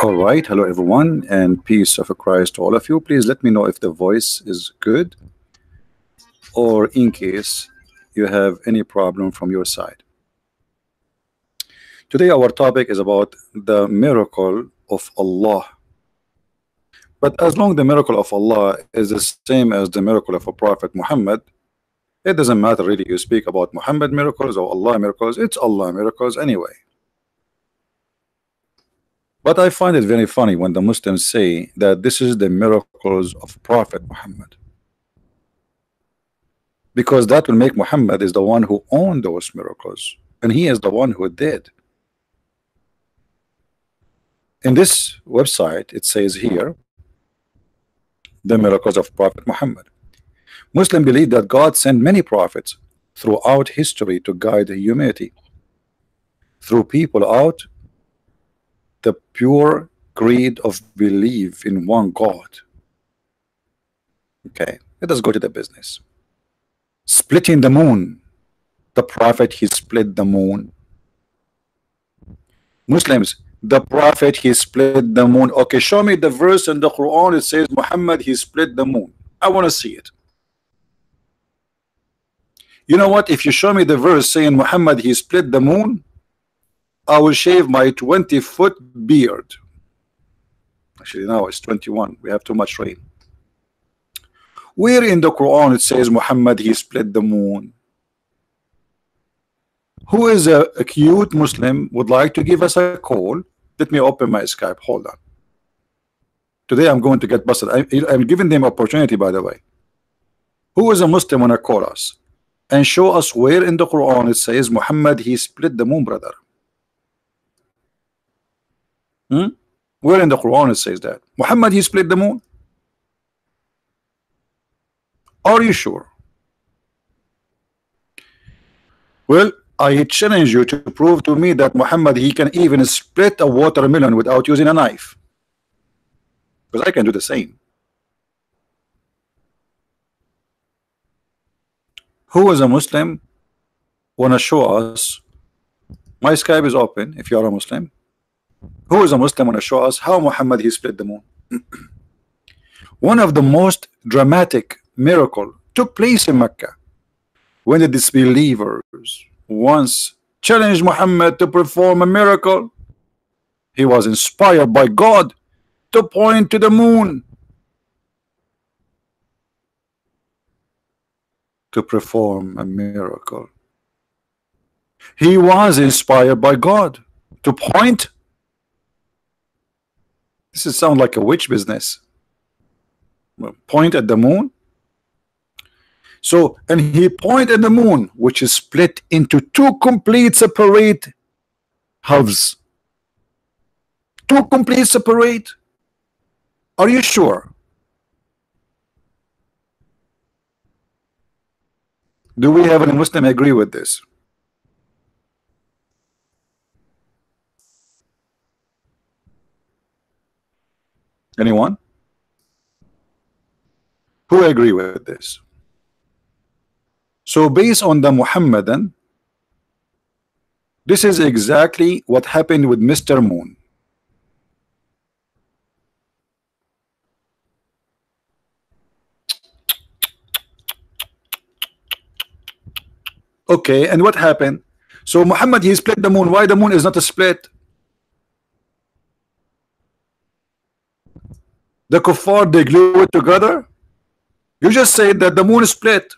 All right, hello everyone, and peace of Christ to all of you. Please let me know if the voice is good, or in case you have any problem from your side. Today our topic is about the miracle of Allah. But as long the miracle of Allah is the same as the miracle of a Prophet Muhammad, it doesn't matter really. You speak about Muhammad miracles or Allah miracles, it's Allah miracles anyway. But I find it very funny when the Muslims say that this is the miracles of Prophet Muhammad, because that will make Muhammad is the one who owned those miracles, and he is the one who did. In this website it says here, the miracles of Prophet Muhammad. Muslims believe that God sent many prophets throughout history to guide humanity through people out the pure creed of belief in one God. Okay, let us go to the business. Splitting the moon. The Prophet, he split the moon. Muslims, the Prophet, he split the moon. Okay, show me the verse in the Quran. It says Muhammad, he split the moon. I want to see it. You know what? If you show me the verse saying Muhammad, he split the moon, I will shave my 20-foot beard. Actually, now it's 21. We have too much rain. Where in the Quran it says Muhammad, he split the moon? Who is a cute Muslim would like to give us a call? Let me open my Skype. Hold on. Today I'm going to get busted. I'm giving them opportunity, by the way. Who is a Muslim want to call us and show us where in the Quran it says Muhammad, he split the moon, brother? Where in the Quran it says that Muhammad, he split the moon? Are you sure? Well, I challenge you to prove to me that Muhammad, he can even split a watermelon without using a knife, because I can do the same. Who is a Muslim want to show us? My Skype is open if you are a Muslim. Who is a Muslim want to show us how Muhammad, he split the moon? One of the most dramatic miracle took place in Mecca when the disbelievers once challenged Muhammad to perform a miracle. He was inspired by God to point to the moon to perform a miracle. He was inspired by God to point. This is sound like a witch business. Point at the moon. So, and he pointed at the moon, which is split into two complete separate halves. Two complete separate. Are you sure? Do we have any Muslim agree with this? Anyone? Who agree with this? So based on the Muhammadan, this is exactly what happened with Mr. Moon. Okay, and what happened? So Muhammad, he split the moon. Why the moon is not a split? The kuffar, they glue it together. You just said that the moon is split.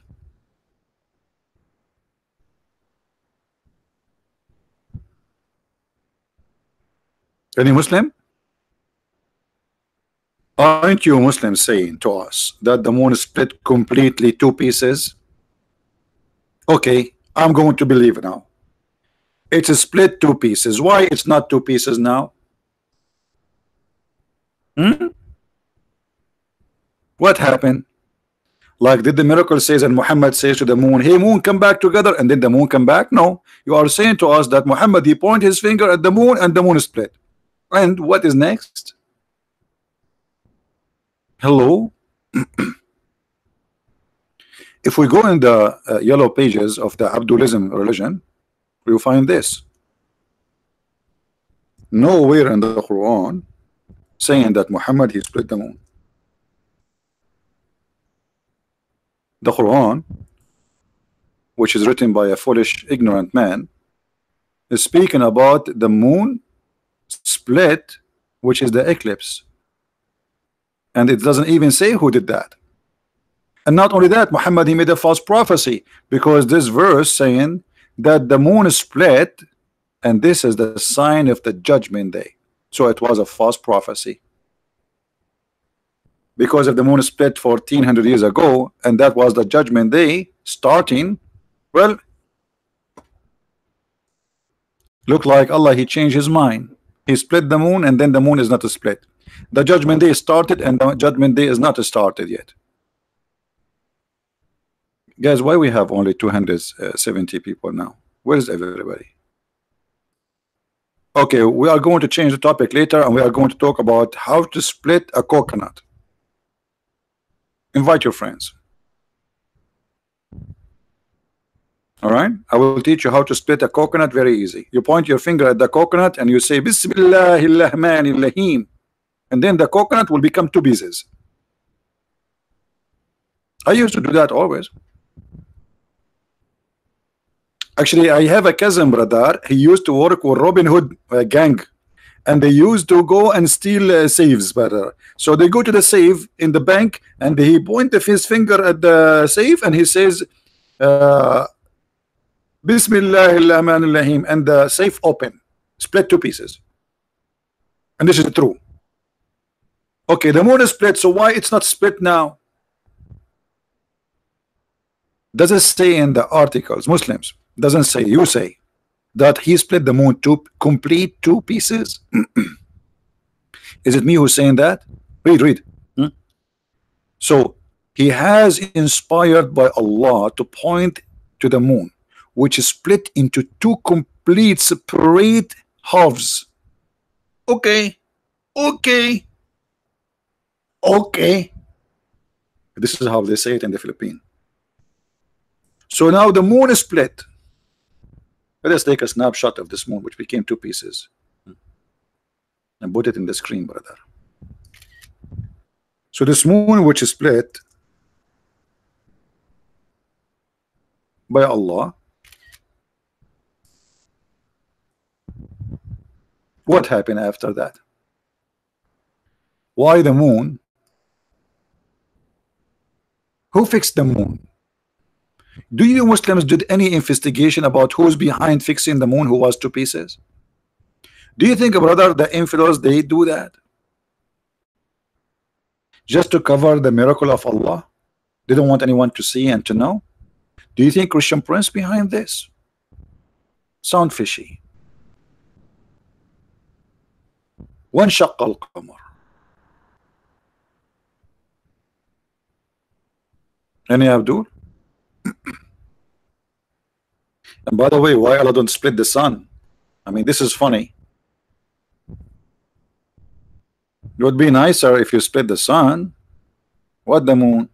Any Muslim? Aren't you Muslims saying to us that the moon is split completely two pieces? Okay, I'm going to believe now. It's a split two pieces. Why it's not two pieces now? What happened? Like, did the miracle says and Muhammad says to the moon, hey moon, come back together, and then the moon come back? No, you are saying to us that Muhammad, he point his finger at the moon and the moon is split. And what is next? Hello? If we go in the yellow pages of the Abdulism religion, we will find this. Nowhere in the Quran saying that Muhammad he split the moon. The Quran, which is written by a foolish, ignorant man, is speaking about the moon split, which is the eclipse, and it doesn't even say who did that. And not only that, Muhammad he made a false prophecy, because this verse saying that the moon is split and this is the sign of the judgment day. So it was a false prophecy, because if the moon is split 1400 years ago and that was the judgment day starting, well, look like Allah he changed his mind. He split the moon and then the moon is not split. The judgment day started and the judgment day is not started yet. Guys, why we have only 270 people now? Where is everybody? Okay, we are going to change the topic later and we are going to talk about how to split a coconut. Invite your friends. All right, I will teach you how to split a coconut very easy. You point your finger at the coconut and you say Bismillahirrahmanirrahim, and then the coconut will become two pieces. I used to do that always. Actually, I have a cousin brother. He used to work with Robin Hood gang, and they used to go and steal safes, brother. So they go to the safe in the bank, and he pointed his finger at the safe, and he says, Bismillahirrahmanirrahim, and the safe open, split two pieces. And this is true. Okay, the moon is split, so why it's not split now? Does it say in the articles, Muslims? Doesn't say, you say that he split the moon to complete two pieces? Is it me who's saying that? Read. So he has inspired by Allah to point to the moon, which is split into two complete separate halves. Okay. This is how they say it in the Philippines. So now the moon is split. Let us take a snapshot of this moon, which became two pieces, and put it in the screen, brother. So this moon, which is split by Allah, what happened after that? Why the moon? Who fixed the moon? Do you Muslims did any investigation about who's behind fixing the moon, who was two pieces? Do you think, brother, the infidels they do that just to cover the miracle of Allah? They don't want anyone to see and to know. Do you think Christian Prince behind this? Sound fishy. وانشق القمر. Any Abdul? And by the way, why Allah don't split the sun? I mean, this is funny. It would be nicer if you split the sun. What the moon?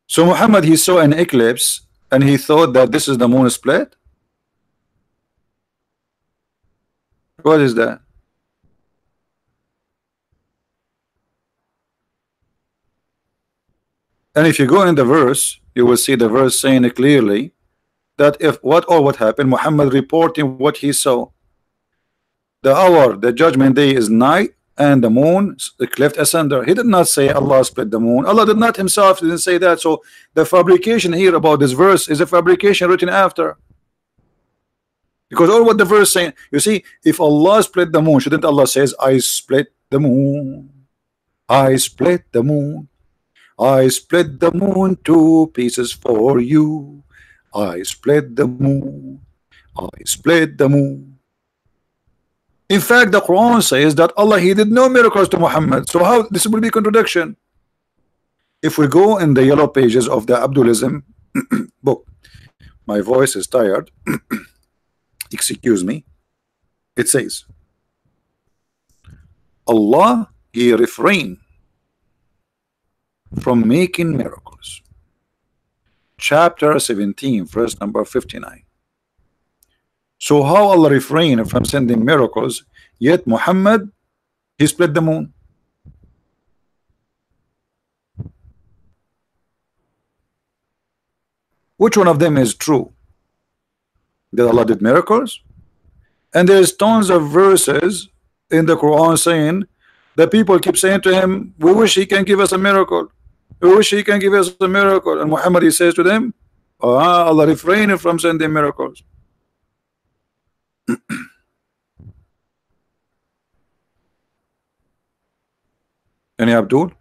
So Muhammad, he saw an eclipse and he thought that this is the moon split. What is that? And if you go in the verse, you will see the verse saying it clearly that if what happened, Muhammad reporting what he saw. The hour, the judgment day is night, and the moon cleft asunder. He did not say Allah split the moon. Allah did not himself didn't say that. So the fabrication here about this verse is a fabrication written after. Because all what the verse saying, you see, if Allah split the moon, shouldn't Allah says, I split the moon, I split the moon, I split the moon two pieces for you, I split the moon, I split the moon. In fact, the Quran says that Allah he did no miracles to Muhammad. So how this will be contradiction? If we go in the yellow pages of the Abdulism book, my voice is tired. Excuse me. It says Allah he refrained from making miracles. Chapter 17, verse number 59. So how Allah refrained from sending miracles, yet Muhammad He split the moon. Which one of them is true? That Allah did miracles? And there's tons of verses in the Quran saying that people keep saying to him, we wish he can give us a miracle. We wish he can give us a miracle. And Muhammad, he says to them, Allah refrained from sending miracles. Any Abdul?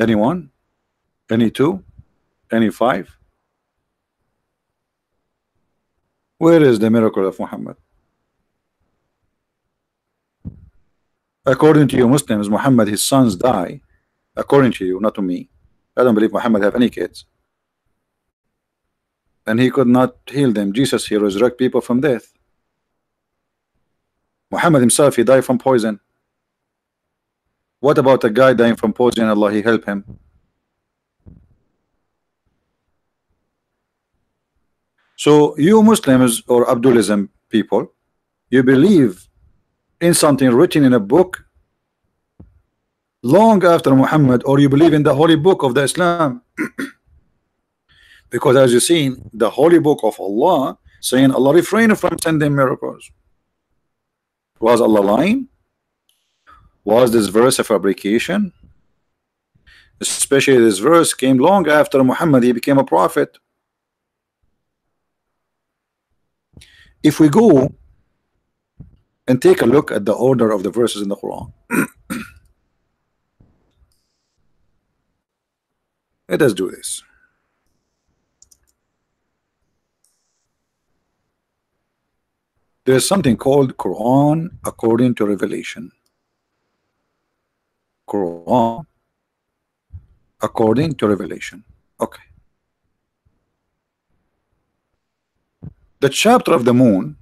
Anyone? Any two? Any five? Where is the miracle of Muhammad? According to you Muslims, Muhammad, his sons die. According to you, not to me. I don't believe Muhammad have any kids. And he could not heal them. Jesus, he resurrect people from death. Muhammad himself, he died from poison. What about a guy dying from poison? Allah, he help him. So you Muslims or Abdulism people, you believe in something written in a book long after Muhammad, or you believe in the holy book of the Islam. Because as you see, the holy book of Allah saying Allah refrained from sending miracles. Was Allah lying? Was this verse a fabrication? Especially this verse came long after Muhammad, he became a prophet. If we go and take a look at the order of the verses in the Quran, let us do this. There is something called Quran according to revelation. Quran according to revelation. Okay. The chapter of the moon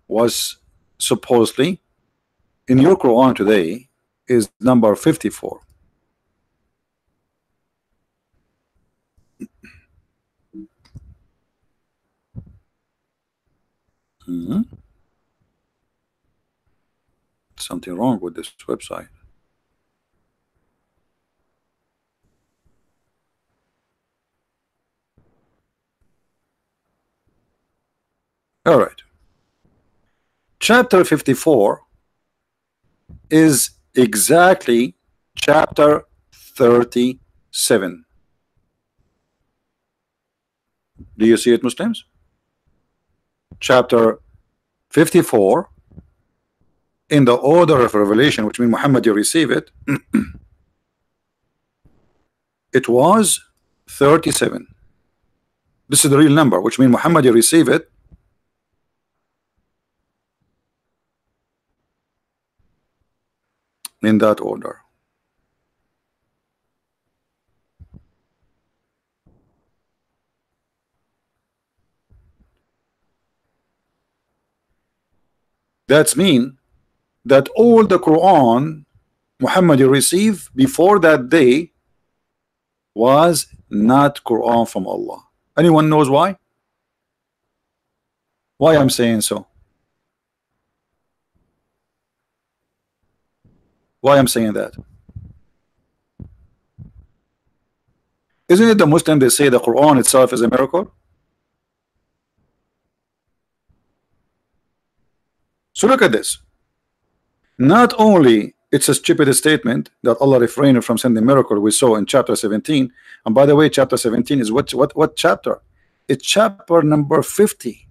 was supposedly in your Quran today is number 54. Something wrong with this website. All right. Chapter 54 is exactly chapter 37. Do you see it, Muslims? Chapter 54 in the order of revelation, which means Muhammad, you receive it. It was 37. This is the real number, which means Muhammad, you receive it. In that order. That's mean that all the Quran Muhammad you receive before that day was not Quran from Allah. Anyone knows why? Why I'm saying so? Why I'm saying that? Isn't it the Muslim they say the Quran itself is a miracle? So look at this. Not only it's a stupid statement that Allah refrained from sending miracle we saw in chapter 17, and by the way, chapter 17 is what chapter? It's chapter number 50.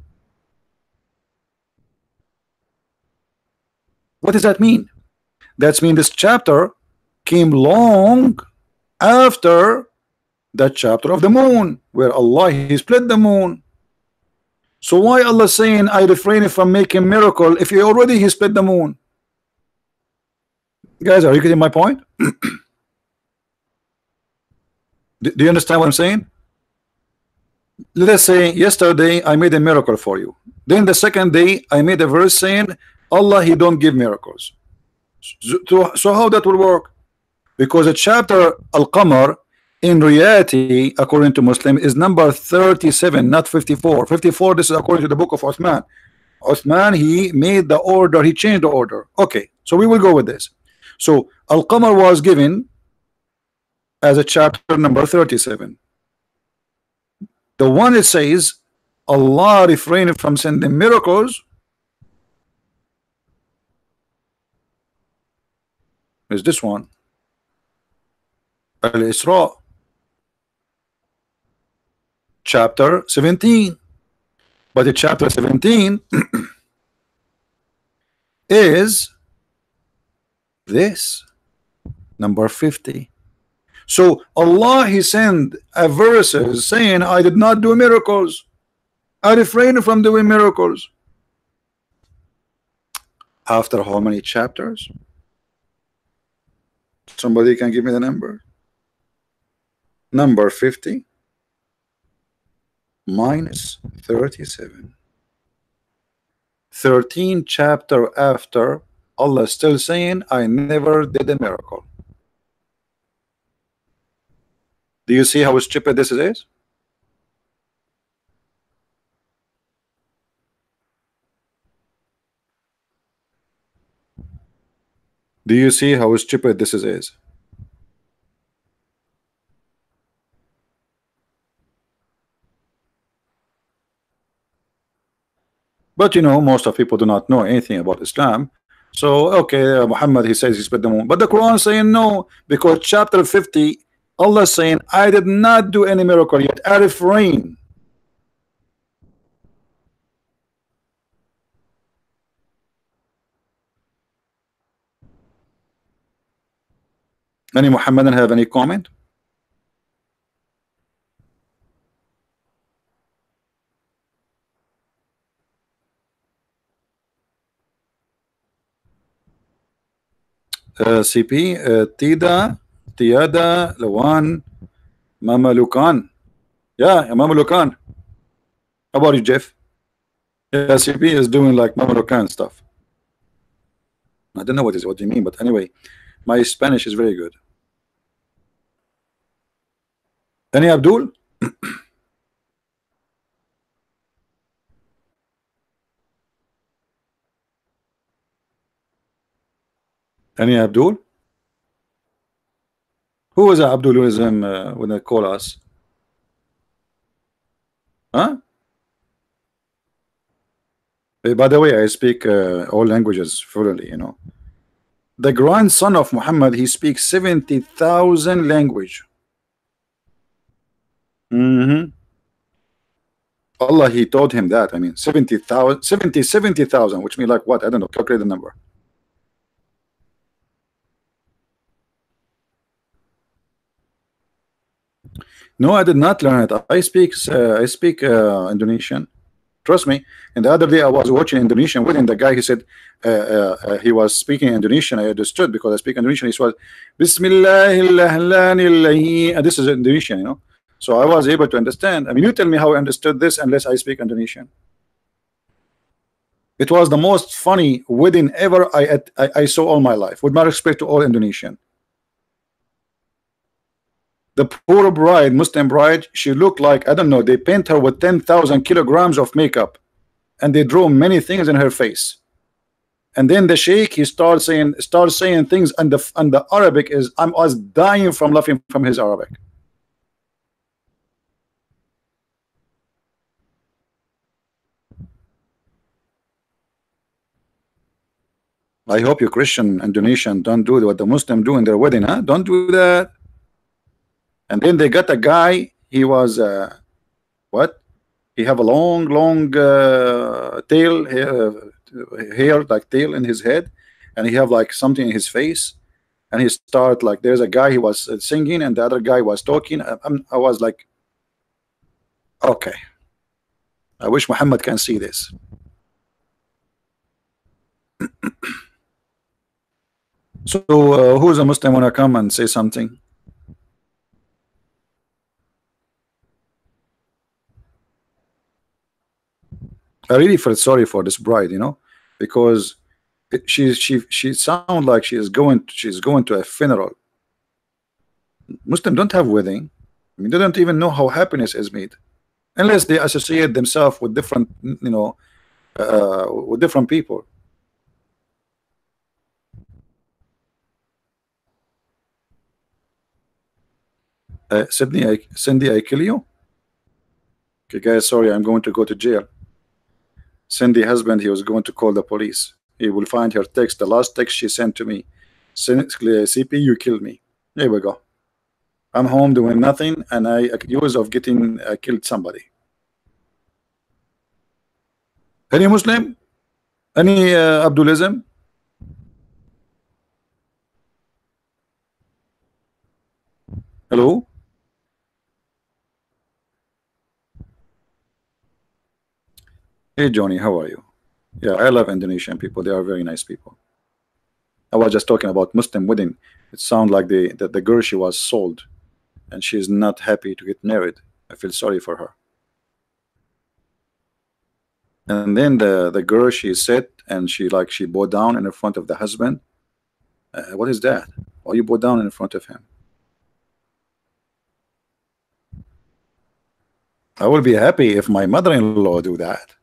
What does that mean? That's mean this chapter came long after that chapter of the moon, where Allah he split the moon. So why Allah saying I refrain from making miracle if he already he split the moon? Guys, are you getting my point? Do you understand what I'm saying? Let us say yesterday I made a miracle for you. Then the second day I made a verse saying Allah he don't give miracles. So how that will work? Because the chapter Al-Qamar In reality, according to Muslim, is number 37, not 54. 54, this is according to the book of Uthman. Uthman, he made the order, he changed the order. Okay, so we will go with this. So Al-Qamar was given as a chapter number 37. The one it says Allah refrained from sending miracles is this one, Al-Isra, chapter 17. But the chapter 17 is this, number 50. So Allah, he sent a verses saying, I did not do miracles, I refrained from doing miracles. After how many chapters? Somebody can give me the number? Number 50 minus 37. 13 chapter after, Allah is still saying, I never did a miracle. Do you see how stupid this is? Do you see how stupid this is? But you know, most of people do not know anything about Islam. So okay, Muhammad, he says he split the moon, but the Quran is saying no, because chapter 50, Allah is saying, I did not do any miracle yet, I refrain. Any Muhammadan have any comment? CP, Tida, Tiada, Lawan, Mama Lukan. Yeah, Mama Lukan. How about you, Jeff? Yeah, CP is doing like Mama Lukan stuff. I don't know what do you mean, but anyway, my Spanish is very good. Any Abdul? Any Abdul? Who was Abdulism when they call us? Huh? By the way, I speak all languages fluently, you know. The grandson of Muhammad, he speaks 70,000 language. Allah, he told him that. I mean, 70,000, 70,000, which means like what? I don't know. Calculate the number. No, I did not learn it. I speak Indonesian. Trust me. And the other day I was watching Indonesian with him. The guy, he said he was speaking Indonesian. I understood because I speak Indonesian. He said, Bismillahirrahmanirrahim. And this is Indonesian, you know. So I was able to understand. I mean, you tell me how I understood this unless I speak Indonesian. It was the most funny wedding ever I saw all my life. With my respect to all Indonesian. The poor bride, Muslim bride, she looked like, I don't know, they paint her with 10,000 kilograms of makeup and they drew many things in her face. And then the sheikh, he starts saying things, and the Arabic is, I was dying from laughing from his Arabic. I hope you Christian Indonesian don't do what the Muslim do in their wedding, huh? Don't do that. And then they got a guy, he was what? He have a long tail, hair like tail in his head, and he have like something in his face, and he start like, there's a guy, he was singing and the other guy was talking. I was like, okay, I wish Muhammad can see this. So who's a Muslim wanna come and say something? I really felt sorry for this bride, you know, because she sounds like she's going to a funeral. Muslims don't have wedding. I mean, they don't even know how happiness is made unless they associate themselves with different, with different people. Cindy, I kill you. Okay, guys, sorry, I'm going to go to jail. Cindy husband, he was going to call the police. He will find her text, the last text she sent to me. CP, you killed me. There we go. I'm home doing nothing, and I accused of getting killed somebody. Any Muslim? Any Abdulism? Hello? Hey Johnny, how are you? Yeah, I love Indonesian people. They are very nice people. I was just talking about Muslim wedding. It sounds like the girl, she was sold, and she's not happy to get married. I feel sorry for her. And then the girl, she sat and she bowed down in front of the husband. What is that? Why you bow down in front of him? I will be happy if my mother-in-law do that,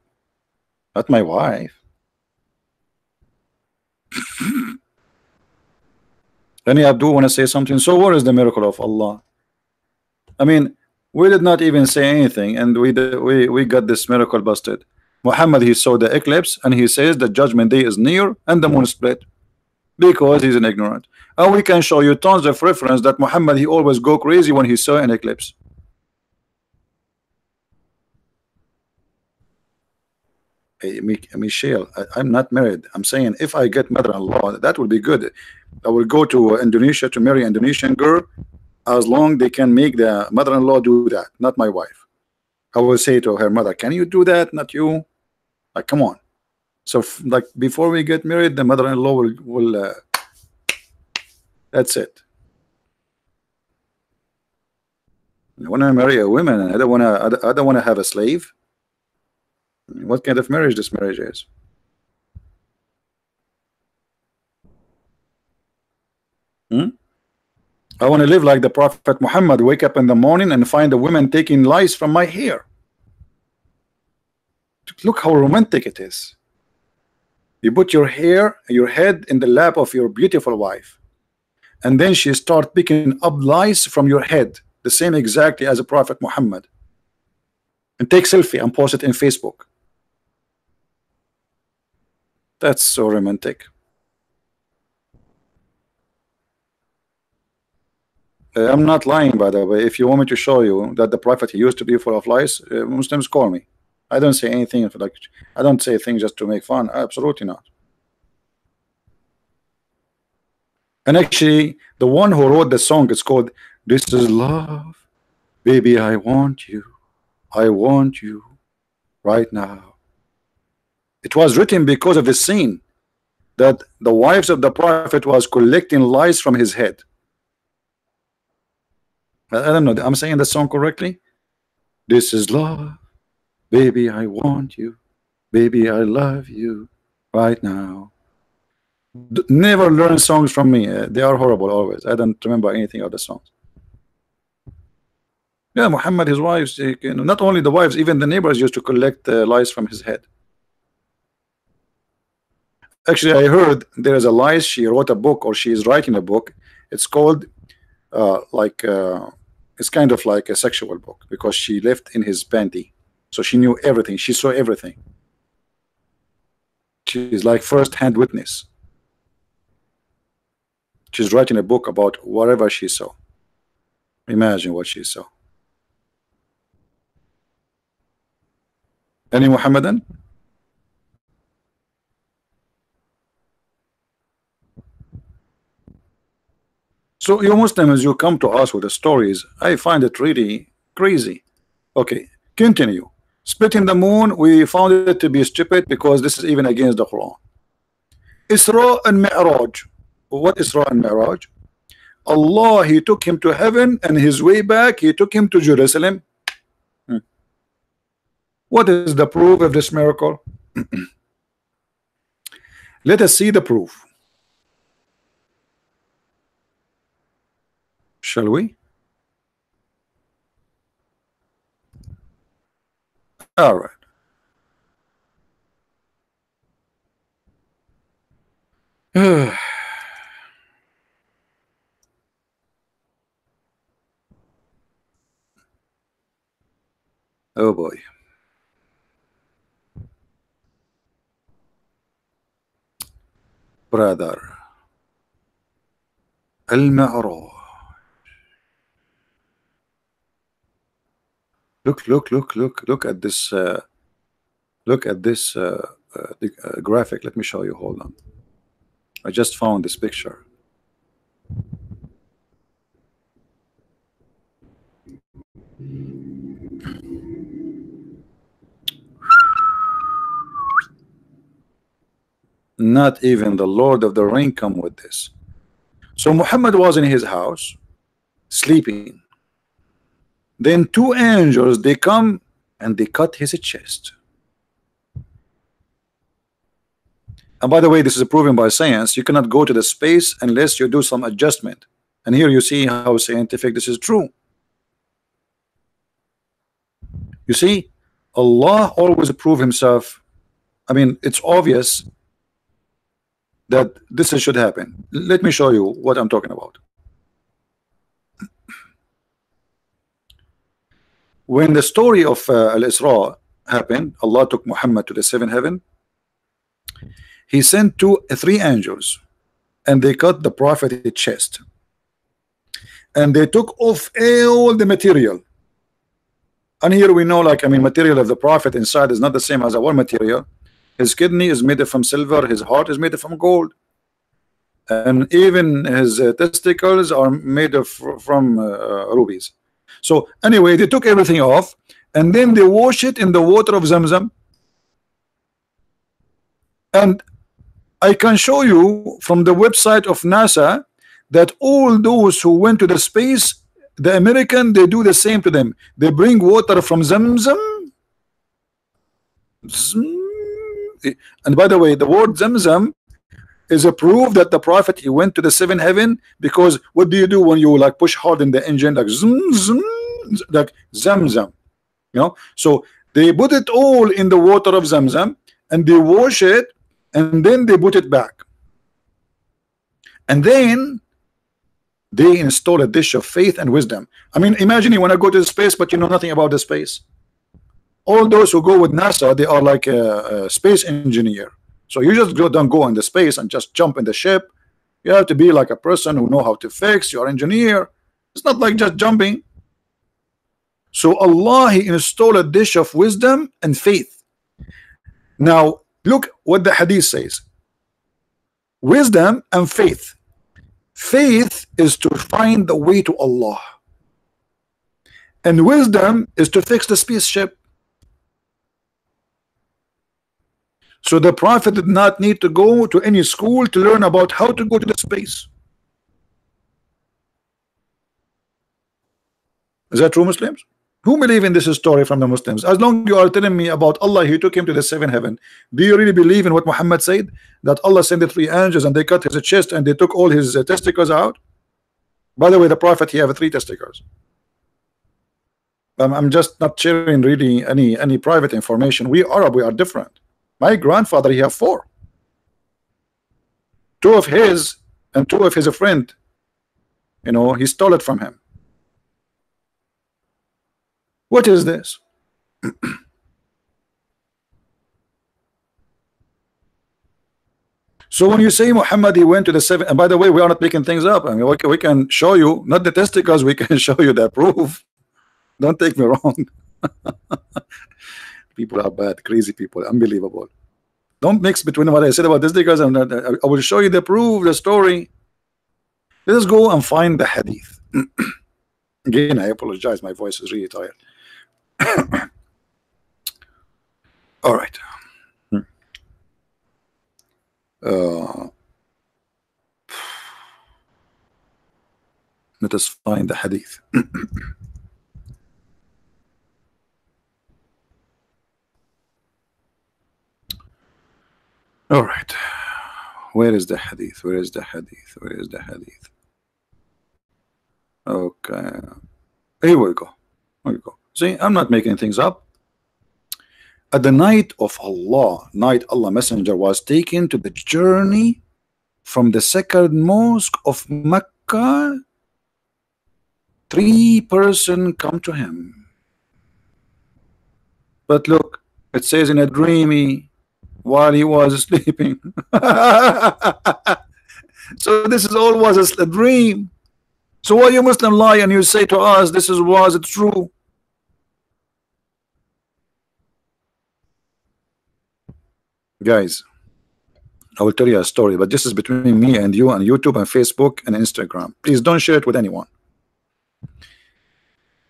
not my wife. Any Abdul want to say something? So what is the miracle of Allah? I mean, we did not even say anything, and we got this miracle busted. Muhammad, he saw the eclipse, and he says the judgment day is near, and the moon split, because he's an ignorant. And we can show you tons of reference that Muhammad, he always go crazy when he saw an eclipse. Hey, Michelle, I'm not married. I'm saying if I get mother-in-law, that would be good. I will go to Indonesia to marry an Indonesian girl, as long they can make the mother-in-law do that, not my wife. I will say to her mother, can you do that? Not you. Like, come on. So like before we get married, the mother-in-law will that's it. I want to marry a woman, and I don't want to have a slave. I mean, what kind of marriage this marriage is? I want to live like the Prophet Muhammad, wake up in the morning and find a woman taking lice from my hair. Look how romantic it is. You put your head in the lap of your beautiful wife, and then she start picking up lice from your head, the same exactly as a Prophet Muhammad, and take selfie and post it in Facebook. That's so romantic. I'm not lying, by the way. If you want me to show you that the Prophet, he used to be full of lies, Muslims call me. I don't say anything like, I don't say things just to make fun. Absolutely not. And actually, the one who wrote the song, it's called "This Is Love, Baby, I Want You right now." It was written because of the scene that the wives of the Prophet was collecting lice from his head. I don't know, I'm saying the song correctly. This is love, baby, I want you, baby, I love you right now. Never learn songs from me. They are horrible always. I don't remember anything of the songs. Yeah, Muhammad, his wives, not only the wives, even the neighbors used to collect lice from his head. Actually, I heard there is a lice. She wrote a book, or she is writing a book. It's called it's kind of like a sexual book, because she lived in his panty, so she knew everything. She saw everything. She's like first-hand witness. She's writing a book about whatever she saw. Imagine what she saw. Any Muhammadan? So you Muslims, you come to us with the stories. I find it really crazy. Okay, continue. Splitting the moon, we found it to be stupid because this is even against the Quran. Isra and Mi'raj. What Isra and Mi'raj? Allah, he took him to heaven, and his way back he took him to Jerusalem. What is the proof of this miracle? Let us see the proof. Shall we? All right. Oh boy. Brother. Al-Ma'raj. Look at this. Look at this graphic. Let me show you. Hold on. I just found this picture. Not even the Lord of the Ring come with this. So Muhammad was in his house sleeping. Then two angels, they come and they cut his chest. And by the way, this is proven by science. You cannot go to the space unless you do some adjustment. And here you see how scientific this is true. You see, Allah always prove himself. I mean, it's obvious that this should happen. Let me show you what I'm talking about. When the story of Al-Isra happened, Allah took Muhammad to the seventh heaven. He sent three angels, and they cut the prophet's chest, and they took off all the material. And here we know, like, I mean, material of the prophet inside is not the same as our material. His kidney is made from silver, his heart is made from gold, and even his testicles are made from rubies. So anyway, they took everything off, and then they wash it in the water of Zamzam. And I can show you from the website of NASA that all those who went to the space, the American, they do the same to them. They bring water from Zamzam. And by the way, the word Zamzam is a proof that the prophet, he went to the seventh heaven, because what do you do when you like push hard in the engine, like zoom, zoom, like Zamzam, you know? So they put it all in the water of Zamzam, and they wash it, and then they put it back, and then they install a dish of faith and wisdom. I mean, imagine you want to go to the space, but you know nothing about the space. All those who go with NASA, they are like a space engineer. So you just don't go in the space and just jump in the ship. You have to be like a person who know how to fix. You're an engineer. It's not like just jumping. So Allah, he installed a dish of wisdom and faith. Now look what the hadith says. Wisdom and faith. Faith is to find the way to Allah, and wisdom is to fix the spaceship. So the prophet did not need to go to any school to learn about how to go to the space. Is that true, Muslims? Who believe in this story from the Muslims? As long as you are telling me about Allah, he took him to the seventh heaven, do you really believe in what Muhammad said, that Allah sent the three angels and they cut his chest and they took all his testicles out? By the way, the prophet, he have three testicles. I'm just not sharing really any private information. We Arab, we are different. My grandfather, he have four. Two of his and two of his friend, you know, he stole it from him. What is this? So when you say Muhammad, he went to the seven, and by the way, we are not making things up. I mean, we can show you, not the testicles, we can show you the proof. Don't take me wrong. People are bad, crazy people, unbelievable. Don't mix between what I said about testicles and I will show you the proof, the story. Let us go and find the hadith. Again, I apologize, my voice is really tired. All right. Let us find the hadith. All right. Where is the hadith? Where is the hadith? Where is the hadith? Okay, here we go. Here we go. See, I'm not making things up. At the night of Allah, night Allah Messenger was taken to the journey from the sacred mosque of Mecca. 3 persons come to him. But look, it says in a dreamy while he was sleeping. So this is all was a dream. So why you Muslim lie and you say to us this is was it true? Guys, I will tell you a story, but this is between me and you on YouTube and Facebook and Instagram. Please don't share it with anyone.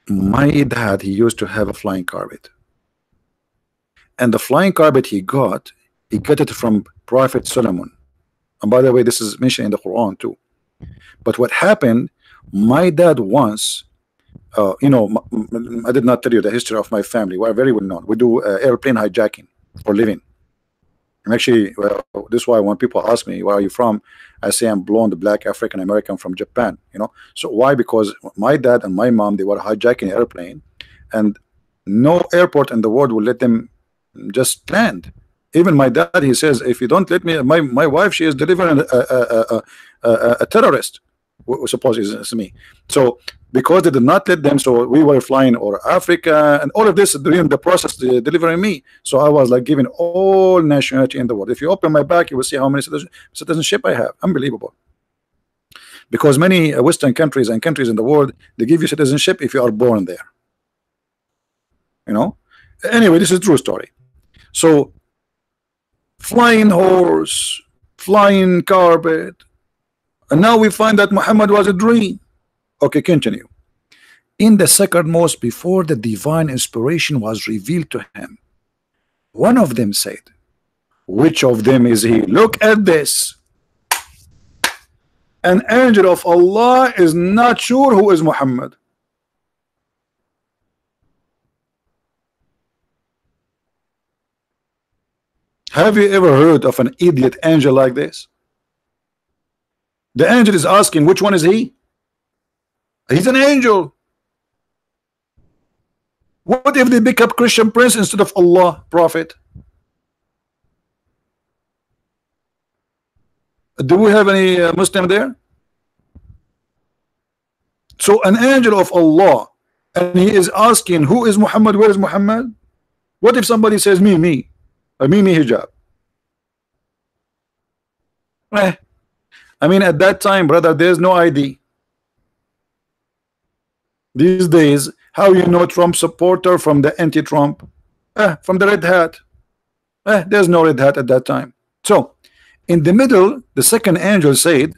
My dad, he used to have a flying carpet, and the flying carpet he got it from Prophet Solomon. And by the way, this is mentioned in the Quran too. But what happened, my dad once, you know, I did not tell you the history of my family. We are very well known. We do airplane hijacking for living. I'm actually, this is why when people ask me where are you from, I say I'm blonde, black, African American from Japan. You know, so why? Because my dad and my mom, they were hijacking an airplane, and no airport in the world will let them just land. Even my dad, he says, if you don't let me, my wife, she is delivering a terrorist. Suppose it's me. So because they did not let them, so we were flying over Africa and all of this during the process delivering me. So I was like giving all nationality in the world. If you open my back, you will see how many citizenship I have. Unbelievable. Because many Western countries and countries in the world, they give you citizenship if you are born there. You know. Anyway, this is a true story. So flying horse, flying carpet, and now we find that Muhammad was a dream. Okay, continue. In the sacred mosque, before the divine inspiration was revealed to him, one of them said, which of them is he? Look at this. An angel of Allah is not sure who is Muhammad. Have you ever heard of an idiot angel like this? The angel is asking, which one is he? He's an angel. What if they pick up Christian Prince instead of Allah, Prophet? Do we have any Muslim there? So an angel of Allah, and he is asking, who is Muhammad? Where is Muhammad? What if somebody says me hijab? I mean, at that time, brother, there's no ID. These days, how you know Trump supporter from the anti-Trump? From the red hat. There's no red hat at that time. So, in the middle, the second angel said,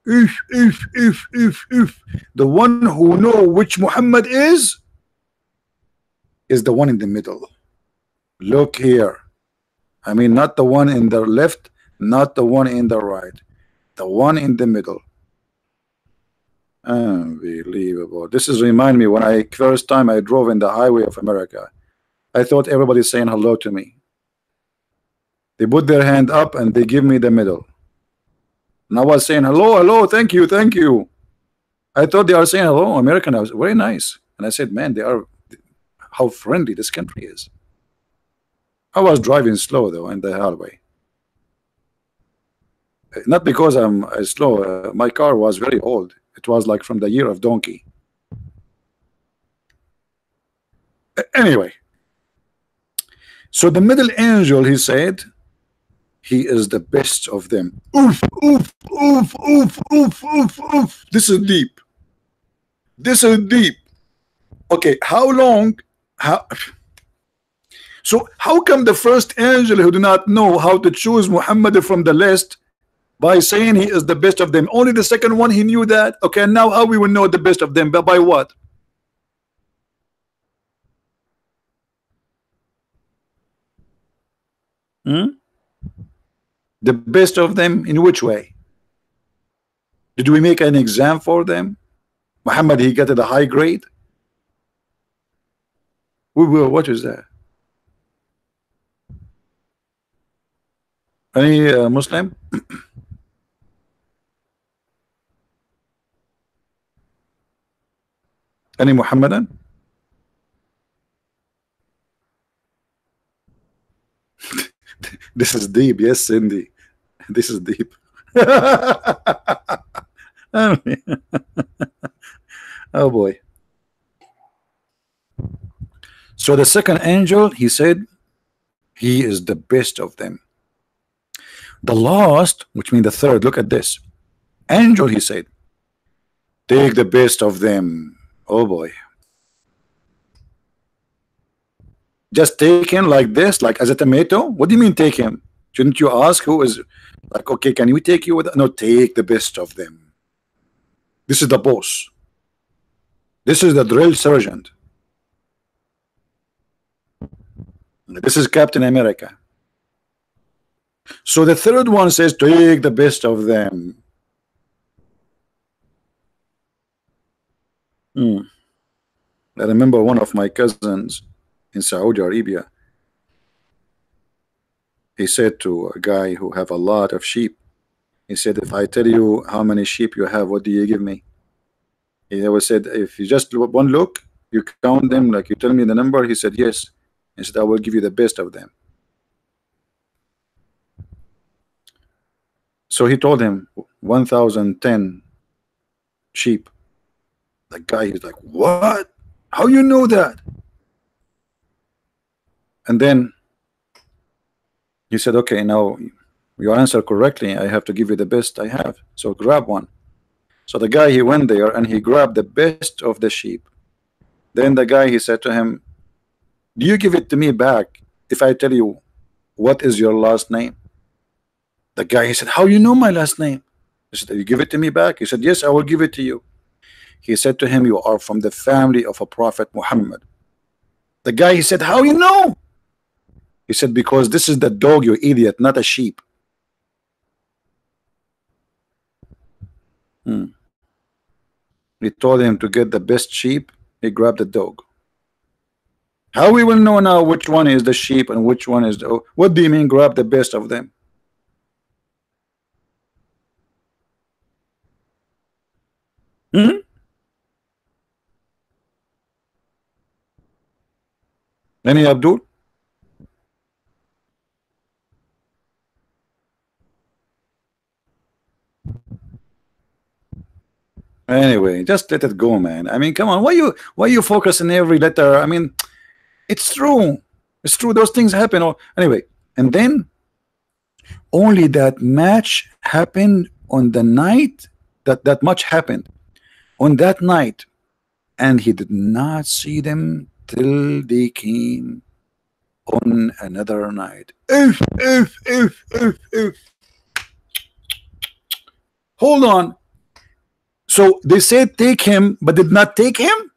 if the one who know which Muhammad is the one in the middle. Look here. I mean, not the one in the left, not the one in the right, the one in the middle. Unbelievable. This is remind me when I first time I drove in the highway of America. I thought everybody's saying hello to me. They put their hand up and they give me the middle. And I was saying hello, hello, thank you, thank you. I thought they are saying hello, American. I was very nice. And I said, man, they are, how friendly this country is. I was driving slow though in the highway. Not because I'm slow. My car was very old. It was like from the year of donkey. Anyway, so the middle angel, he said, he is the best of them. Oof, oof, oof, oof, oof, oof, oof. This is deep. This is deep. Okay, how long? So how come the first angel who do not know how to choose Muhammad from the list by saying he is the best of them? Only the second one he knew that. Okay, now how we will know the best of them? But by what? The best of them in which way? Did we make an exam for them? Muhammad, he got a high grade. What is that? Any Muslim? Any Muhammadan? This is deep. Yes, Cindy. This is deep. Oh boy. So the second angel, he said, he is the best of them. The last, which means the third, look at this. Angel, he said, take the best of them. Oh boy. Just take him like this, like as a tomato? What do you mean take him? Shouldn't you ask who is, like, okay, can we take you with, no, take the best of them. This is the boss. This is the drill sergeant. This is Captain America. So the third one says, take the best of them. I remember one of my cousins in Saudi Arabia. He said to a guy who have a lot of sheep, he said, if I tell you how many sheep you have, what do you give me? He always said, if you just one look, you count them, like you tell me the number. He said, yes. He said, I will give you the best of them. So he told him 1,010 sheep. The guy, he's like, what? How you know that? And then he said, okay, now you answer correctly. I have to give you the best I have. So grab one. So the guy, he went there and he grabbed the best of the sheep. Then the guy, he said to him, do you give it to me back if I tell you what is your last name? The guy, he said, how you know my last name? He said, you give it to me back? He said, yes, I will give it to you. He said to him, you are from the family of a prophet Muhammad. The guy, he said, how you know? He said, because this is the dog, you idiot, not a sheep. He told him to get the best sheep. He grabbed the dog. How we will know now which one is the sheep and which one is the, what do you mean grab the best of them? Any Abdul? Anyway, just let it go, man. I mean, come on, why you focus on every letter? I mean, it's true. It's true. Those things happen. Anyway, and then only that match happened on the night that much happened on that night, and he did not see them till they came on another night. Hold on. So they said take him, but did not take him.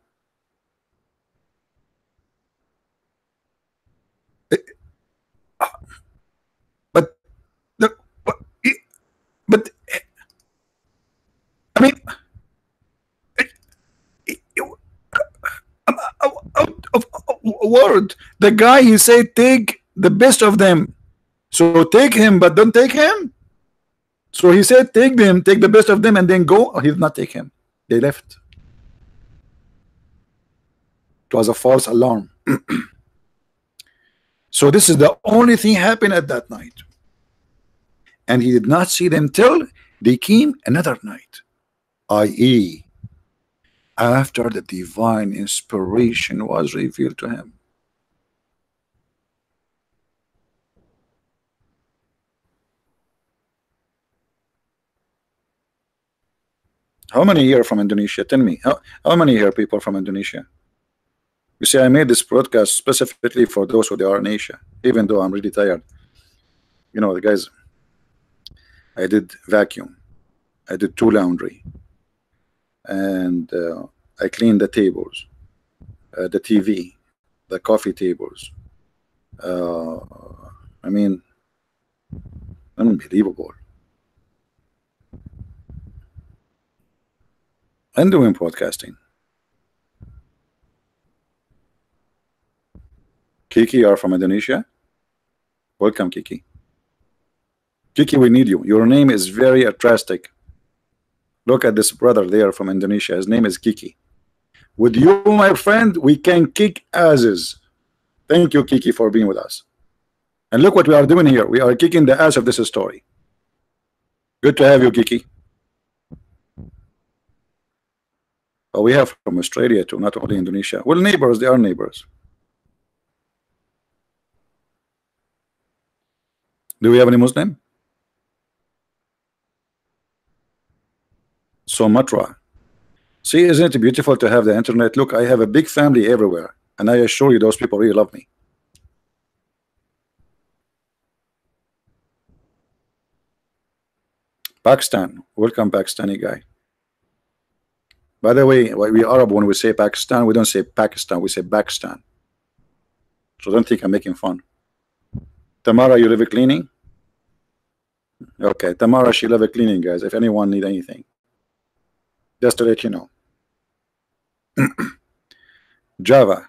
But I mean, out of word. The guy, he said take the best of them. So take him, but don't take him. So he said take them, take the best of them, and then go. He did not take him. They left. It was a false alarm. So this is the only thing happened at that night. And he did not see them till they came another night, i.e., after the divine inspiration was revealed to him. How many here from Indonesia? Tell me, how many here people from Indonesia? You see, I made this broadcast specifically for those who are in Asia, even though I'm really tired. You know, the guys, I did vacuum, I did 2 laundry, and I cleaned the tables, the TV, the coffee tables. I mean, unbelievable. I'm doing broadcasting. Kiki, you are from Indonesia? Welcome, Kiki. Kiki, we need you. Your name is very attractive. Look at this brother there from Indonesia. His name is Kiki. With you, my friend, we can kick asses. Thank you, Kiki, for being with us. And look what we are doing here. We are kicking the ass of this story. Good to have you, Kiki. But we have from Australia too, not only Indonesia. Well, neighbors, they are neighbors. Do we have any Muslim? Sumatra. See, isn't it beautiful to have the internet? Look, I have a big family everywhere, and I assure you those people really love me. Pakistan. Welcome, Pakistani guy. By the way, we Arab, when we say Pakistan, we don't say Pakistan, we say Pakistan. So don't think I'm making fun. Tamara, you live cleaning? Okay, Tamara, she live cleaning, guys. If anyone need anything, just to let you know. Java.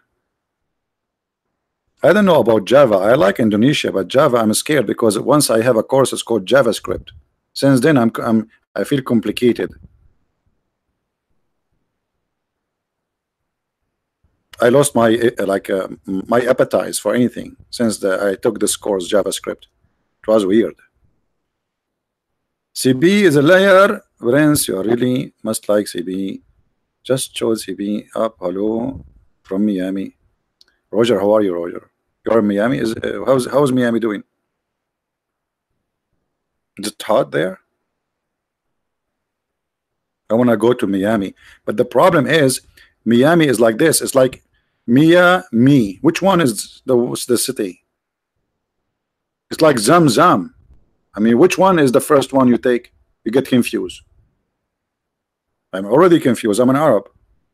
I don't know about Java. I like Indonesia, but Java I'm scared because once I have a course, it's called JavaScript. Since then, I feel complicated. I lost my my appetite for anything since I took this course JavaScript. It was weird. CB is a liar. Prince, you really must like CB. Just showed CB up. Hello from Miami. Roger, how are you, Roger? You're in Miami. How's Miami doing? Is it hot there? I want to go to Miami, but the problem is Miami is like this. It's like Miami. Which one is the city? It's like Zam Zam. I mean, which one is the first one you take? You get confused. I'm already confused. I'm an Arab.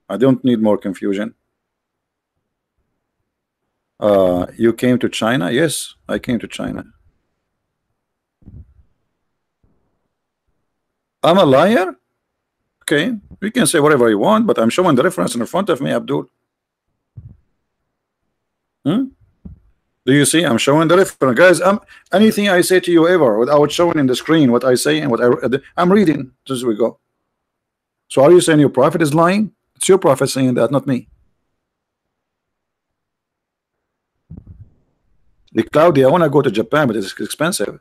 I don't need more confusion. You came to China? Yes, I came to China. I'm a liar? Okay, you can say whatever you want, but I'm showing the reference in front of me, Abdul. Do you see? I'm showing the reference, guys. Anything I say to you ever without showing in the screen what I say and what I'm reading. Just we go. So are you saying your prophet is lying? It's your prophet saying that, not me. Claudia, I want to go to Japan, but it's expensive.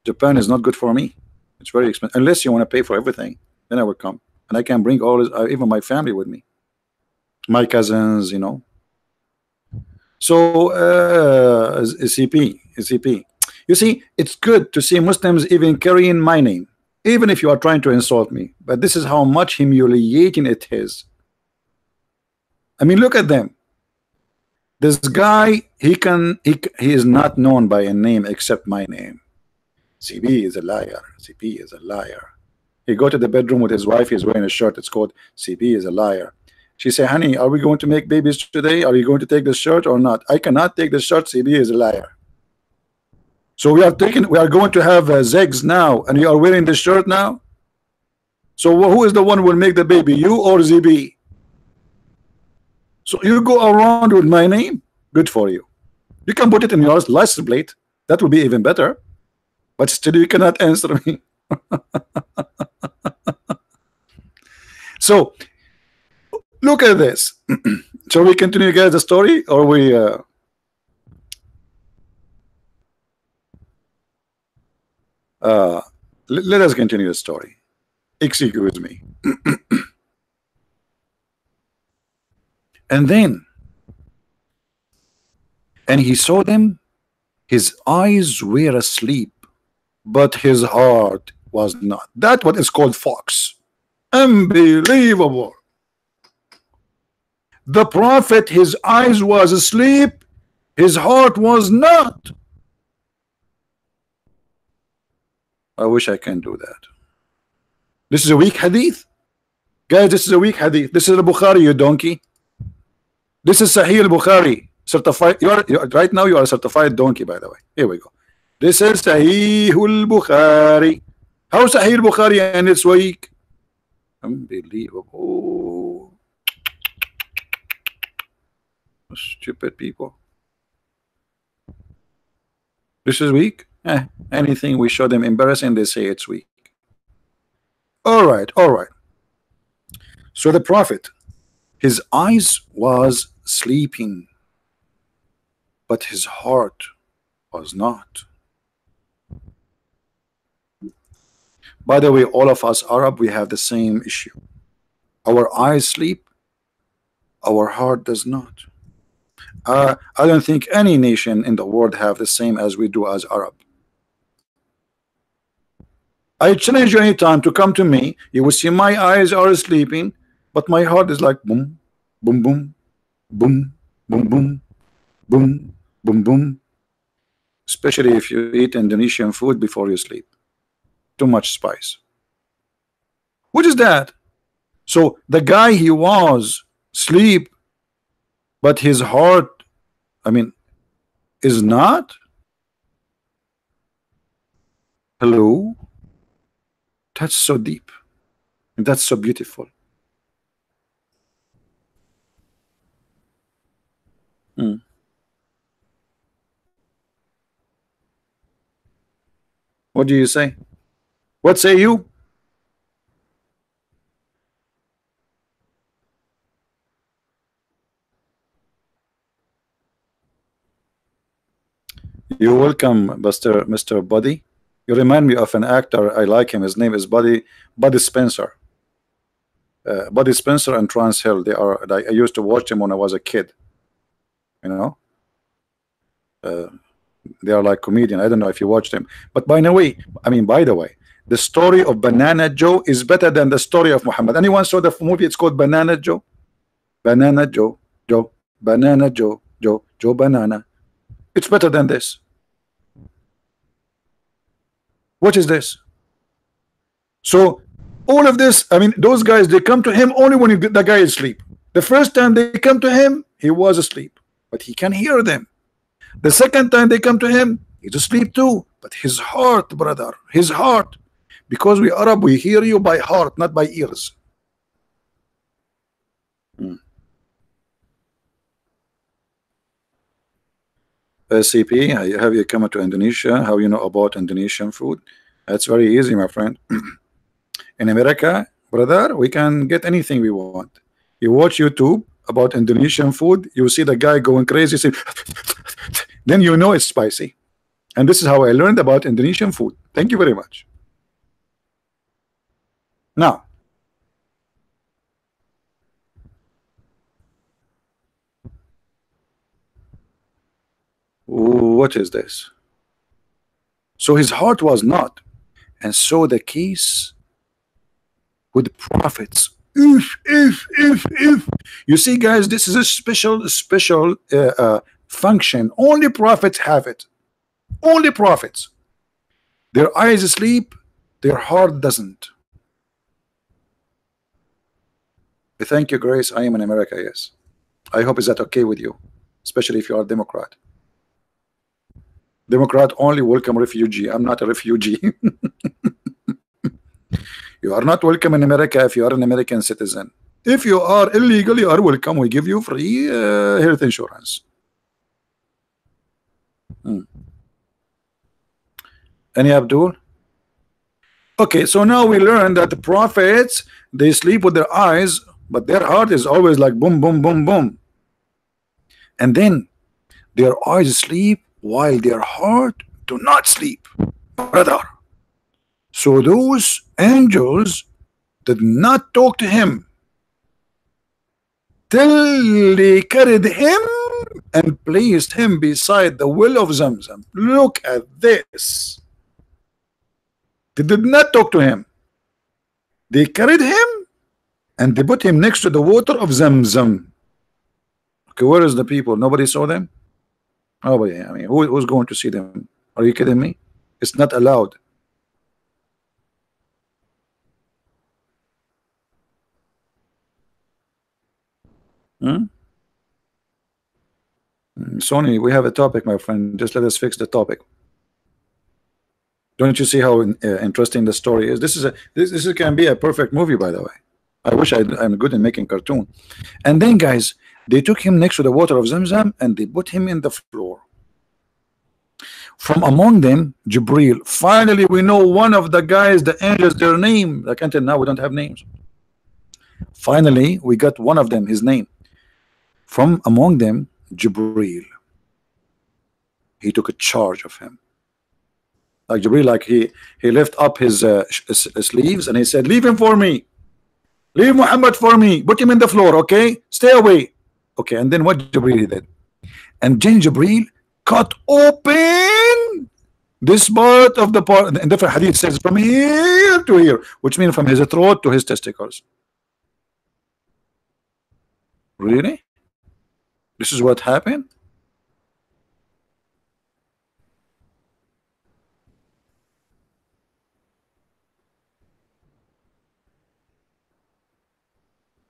Japan is not good for me. It's very expensive. Unless you want to pay for everything, then I will come, and I can bring all this, even my family with me, my cousins, you know. So CP. You see, it's good to see Muslims even carrying my name, even if you are trying to insult me. But this is how much humiliating it is. I mean, look at them. This guy, he is not known by a name except my name. CB is a liar. CP is a liar. He go to the bedroom with his wife. He's wearing a shirt. It's called CB is a liar. She say, honey, are we going to make babies today? Are you going to take the shirt or not? I cannot take the shirt. CB is a liar. So we are going to have Zegs now, and you are wearing the shirt now. So who is the one who will make the baby, you or ZB? So you go around with my name. Good for you. You can put it in your license plate. That would be even better. But still, you cannot answer me. So look at this. Shall we continue, guys, the story, or we let us continue the story. Excuse me. And he saw them. His eyes were asleep, but his heart was not. That's what is called fox. Unbelievable. The prophet, his eyes was asleep, his heart was not. I wish I can do that. This is a weak hadith, guys. This is a weak hadith. This is al-Bukhari, you donkey. This is Sahih al-Bukhari, certified. Right now you are a certified donkey, by the way. Here we go. This is Sahih al-Bukhari. How Sahih al-Bukhari and it's weak? Unbelievable. Stupid people. This is weak. Anything we show them embarrassing, they say it's weak. All right. So the prophet, His eyes was sleeping, but his heart was not. By the way, all of us Arab, we have the same issue. Our eyes sleep, our heart does not. I don't think any nation in the world have the same as we do as Arab. I challenge you anytime to come to me. You will see my eyes are sleeping, but my heart is like boom, boom, boom, boom, boom, boom, boom, boom, boom. Especially if you eat Indonesian food before you sleep. Too much spice. What is that? So the guy, he was sleep, but his heart, I mean, is not. Hello? That's so deep. That's so beautiful. What do you say? What say you? You're welcome, Mr. Buddy. You remind me of an actor. I like him. His name is Buddy Spencer. Buddy Spencer and Trans Hill. They are. I used to watch them when I was a kid. You know, they are like comedian. I don't know if you watched them. But by the way, the story of Banana Joe is better than the story of Muhammad. Anyone saw the movie? It's called Banana Joe. Banana Joe, Joe, Banana Joe, Joe, Joe Banana. It's better than this. What is this? So all of this, those guys, they come to him only when the guy is asleep. The first time they come to him, he was asleep, but he can hear them. The second time they come to him, he's asleep too, but his heart, brother, his heart, because we Arab, we hear you by heart, not by ears. CP, have you come to Indonesia? How you know about Indonesian food? That's very easy, my friend. In America, brother, we can get anything we want. You watch YouTube about Indonesian food, you see the guy going crazy, say, then you know it's spicy. And this is how I learned about Indonesian food. Thank you very much. Now, what is this? So his heart was not. And so the case with prophets. If you see, guys, this is a special function. Only prophets have it. Only prophets. Their eyes sleep, their heart doesn't. Thank you, Grace. I am in America, yes. I hope is that okay with you, especially if you are a Democrat. Democrat only welcome refugee. I'm not a refugee. You are not welcome in America if you are an American citizen. If you are illegal, you are welcome. We give you free health insurance. Any Abdul? Okay, so now we learn that the prophets, they sleep with their eyes, but their heart is always like boom, boom, boom, boom. And then their eyes sleep while their heart do not sleep, brother. So those angels did not talk to him till they carried him and placed him beside the well of Zamzam. Look at this. They did not talk to him. They carried him and they put him next to the water of Zamzam. Okay, where is the people? Nobody saw them? Nobody. Who's going to see them? Are you kidding me? It's not allowed. Sony, we have a topic, my friend. Just let us fix the topic. Don't you see how interesting the story is? This can be a perfect movie, by the way. I wish I'm good in making cartoon. And then, guys, they took him next to the water of Zamzam and they put him in the floor. From among them, Jibril. Finally, we know one of the guys, the angels, their name. Like until now, we don't have names. Finally, we got one of them, his name. From among them, Jibreel. He took a charge of him. Like Jibreel, like he lifted up his sleeves and he said, "Leave him for me. Leave Muhammad for me. Put him in the floor, okay? Stay away." Okay, and then what Jibreel did? And then Jibreel cut open this part of the part. In different hadith says from here to here, which means from his throat to his testicles. Really? This is what happened?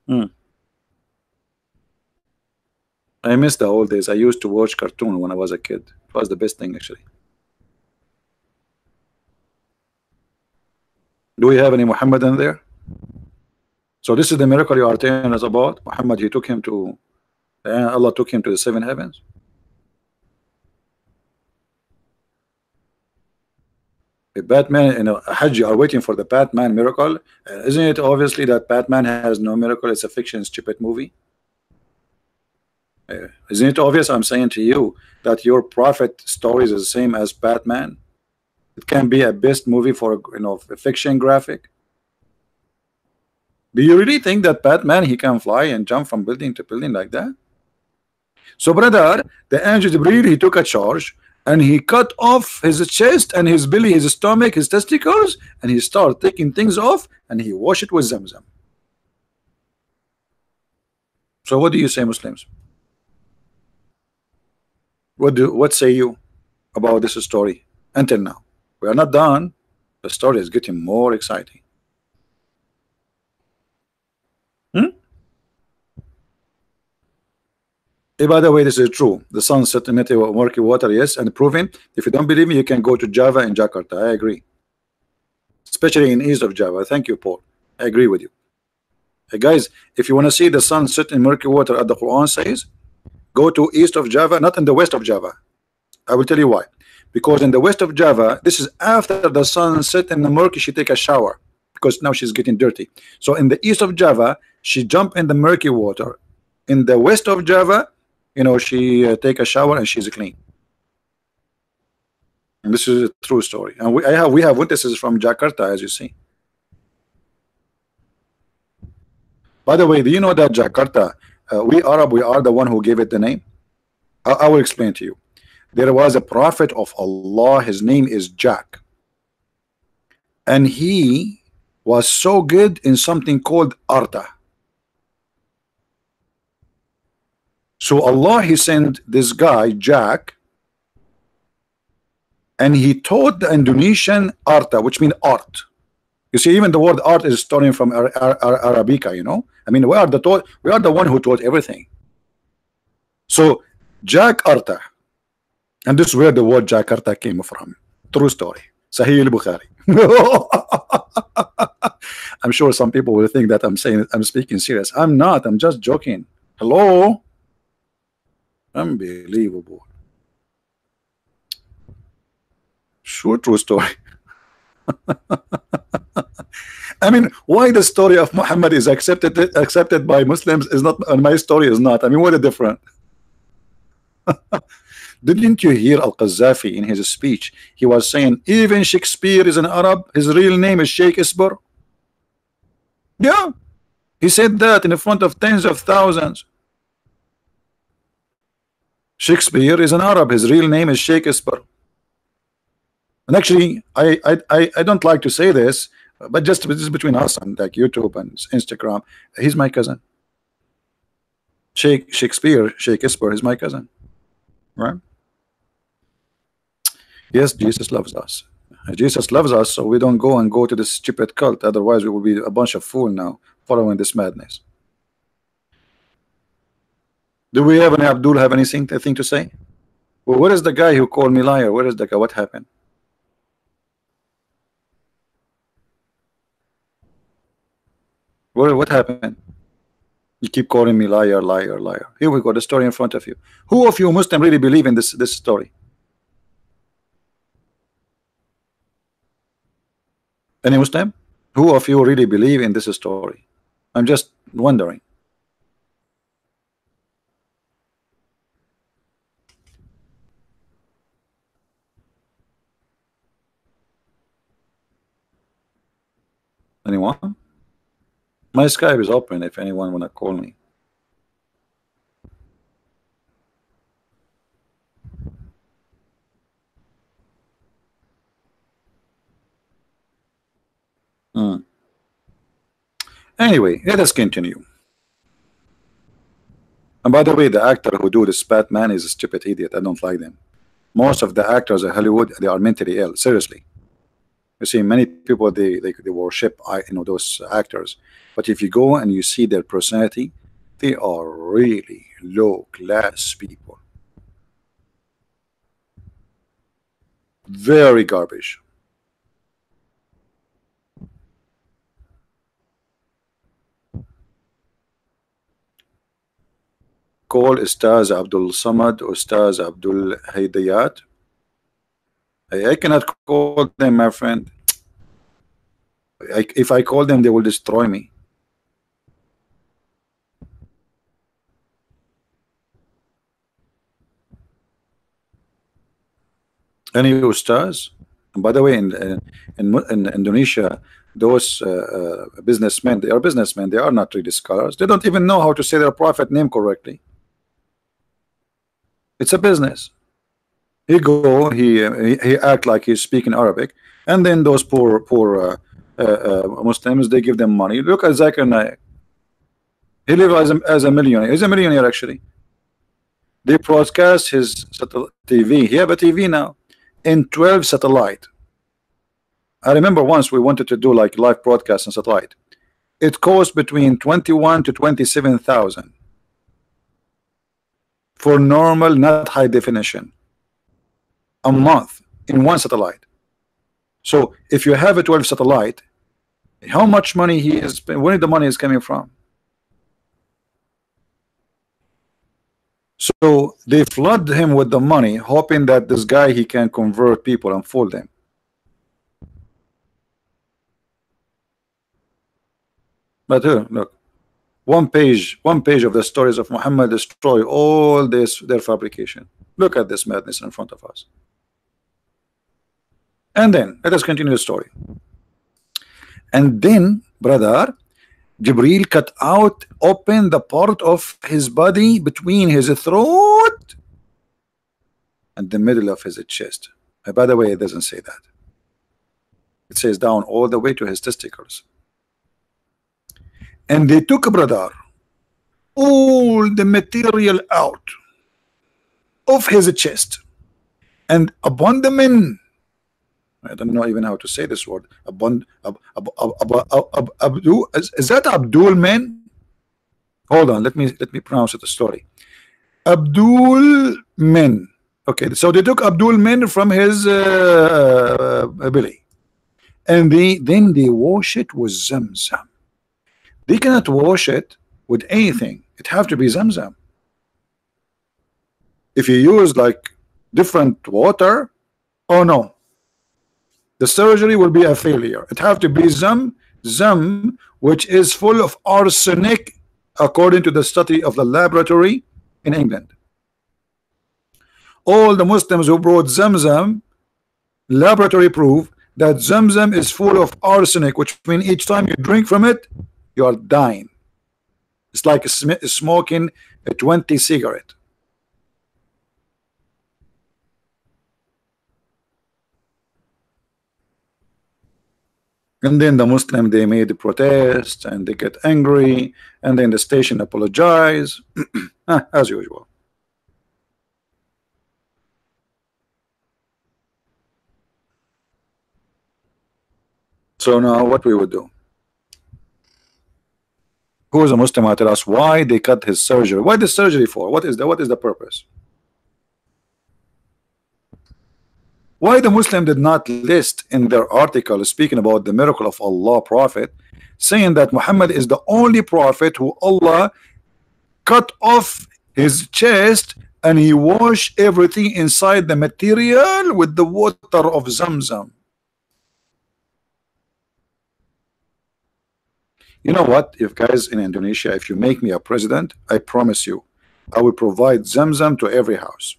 Hmm. I miss the old days. I used to watch cartoon when I was a kid. It was the best thing, actually. Do we have any Muhammad in there? So this is the miracle you are telling us about. Muhammad, he took him to Allah took him to the seven heavens. If Batman and Hajj are waiting for the Batman miracle, isn't it obviously that Batman has no miracle? It's a fiction, stupid movie. Isn't it obvious? I'm saying to you that your prophet stories is the same as Batman. It can be a best movie for a fiction graphic. Do you really think that Batman he can fly and jump from building to building like that? So brother, the angel Jibreel, he took a charge and he cut off his chest and his belly, his stomach, his testicles, and he started taking things off and he washed it with Zamzam. So what do you say, Muslims? What say you about this story until now? We are not done. The story is getting more exciting. By the way, this is true. The sun set in murky water, yes, and proven. If you don't believe me, you can go to Java and Jakarta. I agree. Especially in east of Java. Thank you, Paul. I agree with you. Hey guys, if you want to see the sun set in murky water, as the Quran says, go to east of Java, not in the west of Java. I will tell you why. Because in the west of Java, this is after the sun set in the murky, she take a shower because now she's getting dirty. So in the east of Java, she jump in the murky water. In the west of Java, she take a shower and she's clean. And this is a true story. And we have witnesses from Jakarta, as you see. By the way, do you know that Jakarta, we Arab, we are the one who gave it the name? I will explain to you. There was a prophet of Allah, his name is Jack. And he was so good in something called Arta. So Allah, he sent this guy, Jack, and he taught the Indonesian Arta, which means art. You see, even the word art is starting from Arabica, I mean, we are the one who taught everything. So Jack Arta, and this is where the word Jakarta came from. True story. Sahih al-Bukhari. I'm sure some people will think that I'm speaking serious. I'm not. I'm just joking. Hello. Unbelievable. Sure, true story. I mean, why the story of Muhammad is accepted by Muslims is not, and my story is not? I mean, what a difference. Didn't you hear Al-Qaddafi in his speech? He was saying, even Shakespeare is an Arab. His real name is Shakespeare. Yeah, he said that in front of tens of thousands. Shakespeare is an Arab. His real name is Shakespeare. And actually, I don't like to say this, but just this is between us and like YouTube and Instagram. He's my cousin. Shakespeare is my cousin, right? Yes, Jesus loves us. Jesus loves us, so we don't go to this stupid cult. Otherwise, we will be a bunch of fools now following this madness. Do we have any Abdul have anything to say? Well, where is the guy who called me liar? Where is the guy? What happened? What happened? You keep calling me liar, liar, liar. Here we go, the story in front of you. Who of you Muslim really believe in this story? Any Muslim? Who of you really believe in this story? I'm just wondering. Anyone? My Skype is open if anyone wanna call me. Anyway, let us continue. And by the way, the actor who do this Batman is a stupid idiot. I don't like them. Most of the actors in Hollywood, they are mentally ill. Seriously. You see, many people they worship those actors, but if you go and you see their personality, they are really low class people. Very garbage. Call Ustaz Abdul Samad, Ustaz Abdul Hidayat. I cannot call them, my friend. If I call them, they will destroy me. Any Ustaz? And by the way, in Indonesia, those businessmen, they are businessmen. They are not really scholars. They don't even know how to say their prophet name correctly. It's a business. He act like he's speaking Arabic, and then those poor Muslims, they give them money. Look at Zakir Naik. He lives as a millionaire. He's a millionaire actually. They broadcast his TV. He have a TV now in 12 satellite. I remember once we wanted to do like live broadcast on satellite. It cost between 21 to 27,000 for normal, not high definition, a month in one satellite. So if you have a 12 satellite, how much money he is, where the money is coming from? So they flood him with the money, hoping that this guy, he can convert people and fool them. But look, one page of the stories of Muhammad destroy all this, their fabrication. Look at this madness in front of us. And then let us continue the story. And then, brother, Jibril cut out, open the part of his body between his throat and the middle of his chest. By the way, it doesn't say that. It says down all the way to his testicles. And they took, brother, all the material out of his chest, and upon the men, I don't know even how to say this word. Abdul, is that Abdul men? Hold on, let me pronounce it the story. Abdul men. Okay, so they took Abdul men from his belly, and then they wash it with Zamzam. They cannot wash it with anything. It have to be Zamzam. If you use like different water, oh no, the surgery will be a failure. It have to be Zamzam, which is full of arsenic, according to the study of the laboratory in England. All the Muslims who brought Zamzam, laboratory proof that Zamzam is full of arsenic, which means each time you drink from it, you are dying. It's like smoking a 20 cigarette. And then the Muslim, they made a protest and they get angry, and then the station apologize as usual. So now what we would do? Who is a Muslim? Tell us why they cut his surgery. What is surgery for? What is the purpose? Why the Muslim did not list in their article speaking about the miracle of Allah prophet, saying that Muhammad is the only prophet who Allah cut off his chest and he washed everything inside the material with the water of Zamzam. You know what? If guys in Indonesia, if you make me a president, I promise you, I will provide Zamzam to every house.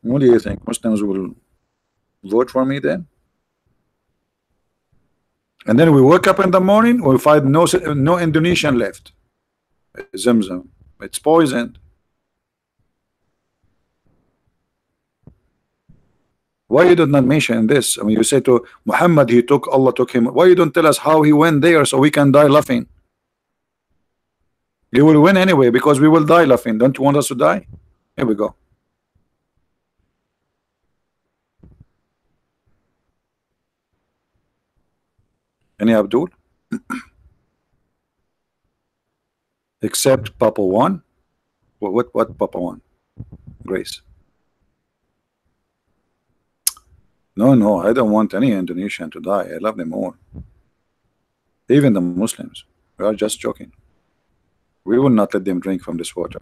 What do you think? Muslims will vote for me then? And then we wake up in the morning, we find no Indonesian left. Zamzam, it's poisoned. Why you did not mention this? I mean, you say to Muhammad, he took Allah took him. Why you don't tell us how he went there so we can die laughing? You will win anyway because we will die laughing. Don't you want us to die? Here we go. Any Abdul? Except Papa one. What Papa one? Grace. No, I don't want any Indonesian to die. I love them all. Even the Muslims. We are just joking. We will not let them drink from this water.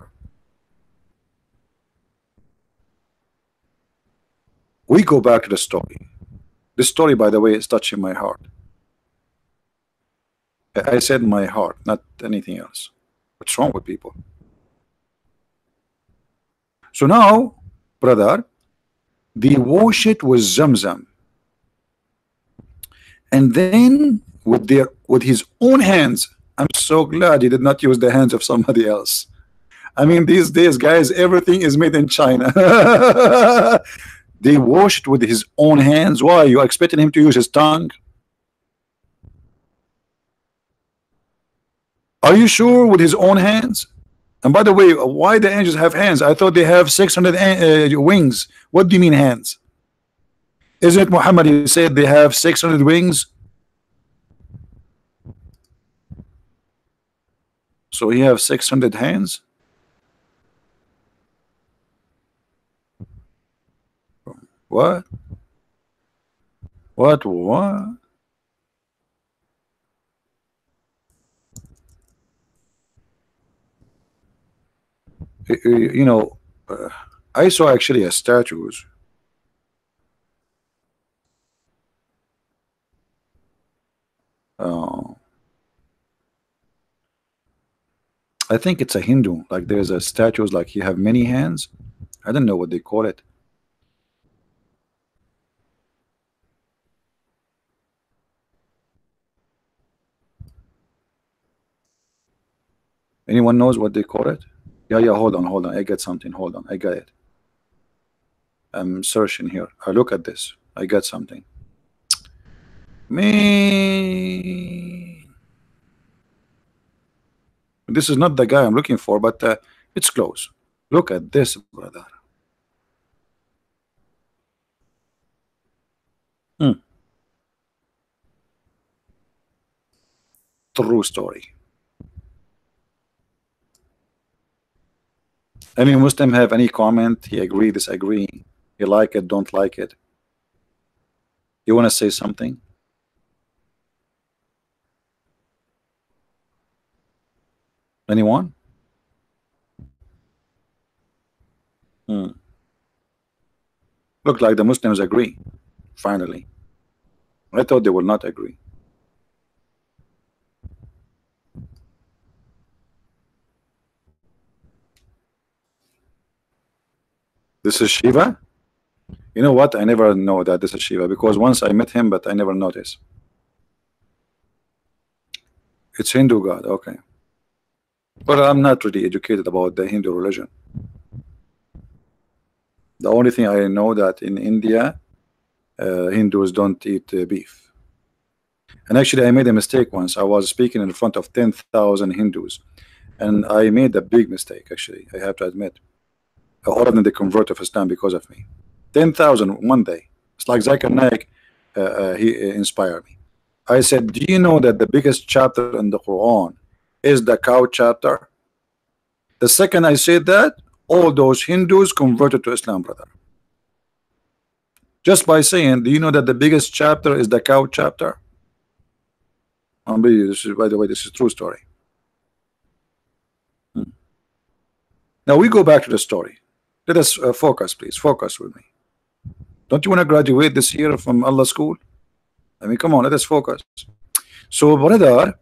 We go back to the story. This story, by the way, is touching my heart. I said my heart, not anything else. What's wrong with people? So now, brother, they wash it with Zamzam, and then with his own hands. I'm so glad he did not use the hands of somebody else. I mean, these days, guys, everything is made in China. They wash it with his own hands. Why? You expecting him to use his tongue? Are you sure with his own hands? And by the way, why the angels have hands? I thought they have 600 wings. What do you mean hands? Isn't it Muhammad? He said they have 600 wings. So he have 600 hands. What? What? You know, I saw actually a statues. I think it's a Hindu. Like there's a statues like you have many hands. I don't know what they call it. Anyone knows what they call it? Yeah, hold on. I got something. Hold on, I got it. I'm searching here. I look at this. I got something. Me. This is not the guy I'm looking for, but it's close. Look at this, brother. True story. Any Muslim have any comment? He agree, disagree? You like it, don't like it? You want to say something? Anyone? Look like the Muslims agree. Finally. I thought they would not agree. This is Shiva? You know what? I never know that this is Shiva because once I met him, but I never noticed. It's Hindu God, okay. But I'm not really educated about the Hindu religion. The only thing I know that in India, Hindus don't eat beef. And actually, I made a mistake once. I was speaking in front of 10,000 Hindus, and I made a big mistake. Actually, I have to admit. All of them they convert to Islam because of me. 10,000 one day. It's like Zakir Naik. He inspired me. I said, do you know that the biggest chapter in the Quran is the cow chapter? The second I said that, all those Hindus converted to Islam, brother. Just by saying, do you know that the biggest chapter is the cow chapter? This is, by the way, this is true story. Now we go back to the story. Let us focus, please. Focus with me. Don't you want to graduate this year from Allah school? I mean, come on, let us focus. So, brother,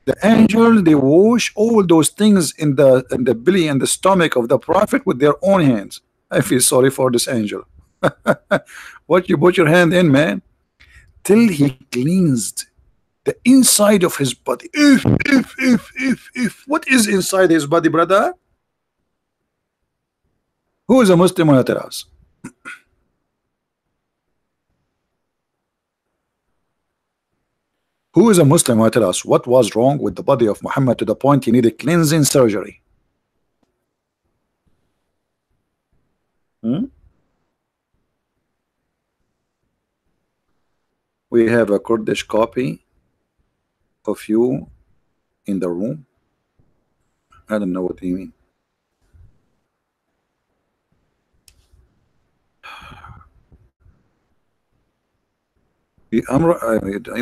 the angel, they wash all those things in the belly and the stomach of the prophet with their own hands. I feel sorry for this angel. What you put your hand in, man, till he cleansed the inside of his body. If what is inside his body, brother? Who is a Muslim on tell us? Who is a Muslim who tell us what was wrong with the body of Muhammad to the point he needed cleansing surgery? We have a Kurdish copy of you in the room. I don't know what you mean.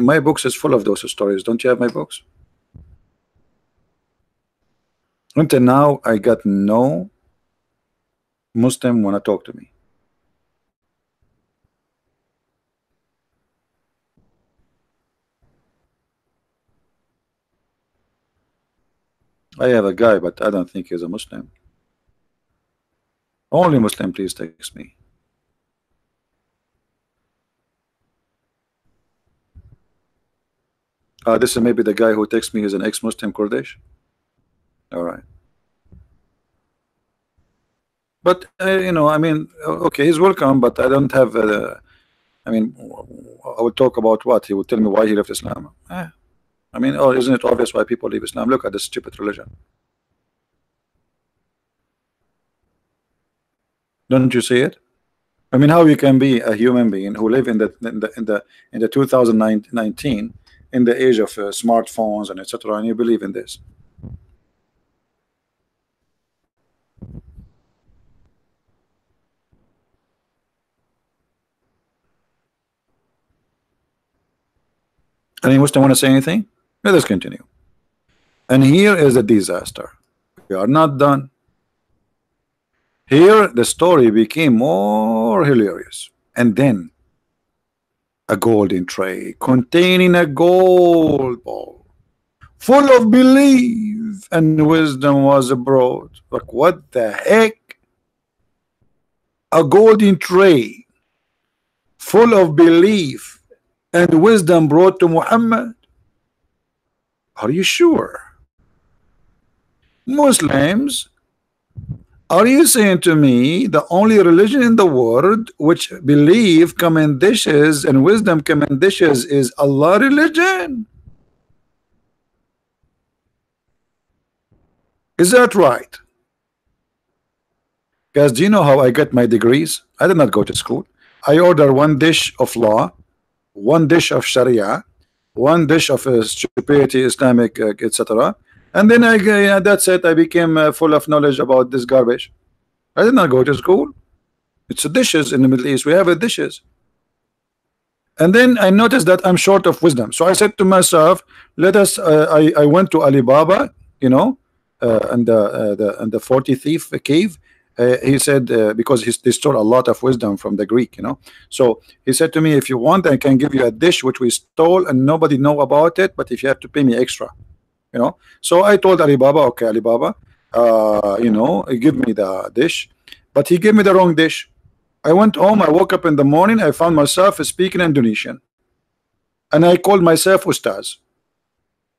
My books is full of those stories. Don't you have my books? Until now, I got no Muslim want to talk to me. I have a guy, but I don't think he's a Muslim. Only Muslim, please text me. This is maybe the guy who texts me is an ex-Muslim Kurdish. All right. But you know, I mean, okay, he's welcome, but I don't have. I mean, I will talk about what he will tell me why he left Islam. I mean, oh, isn't it obvious why people leave Islam? Look at this stupid religion. Don't you see it? I mean, how you can be a human being who live in the 2019 in the age of smartphones and etc. and you believe in this? Any Muslim want to say anything? Let us continue. And here is a disaster. We are not done. Here the story became more hilarious. And then a golden tray containing a gold ball full of belief and wisdom was brought. Like, what the heck? A golden tray full of belief and wisdom brought to Muhammad? Are you sure? Muslims, are you saying to me the only religion in the world which belief come in dishes and wisdom come in dishes is Allah religion? Is that right? Guys, do you know how I get my degrees? I did not go to school. I order one dish of law, one dish of Sharia, one dish of stupidity, Islamic, etc. And then that's it. I became full of knowledge about this garbage. I did not go to school. It's dishes in the Middle East. We have dishes. And then I noticed that I'm short of wisdom. So I said to myself, let us. I went to Alibaba, you know, and the 40 thief cave. He said because they stole a lot of wisdom from the Greek, you know. So he said to me, if you want, I can give you a dish which we stole and nobody know about it, but if you have to pay me extra, you know. So I told Alibaba, okay, Alibaba, you know, give me the dish, but he gave me the wrong dish. I went home, I woke up in the morning, I found myself speaking Indonesian, and I called myself Ustaz.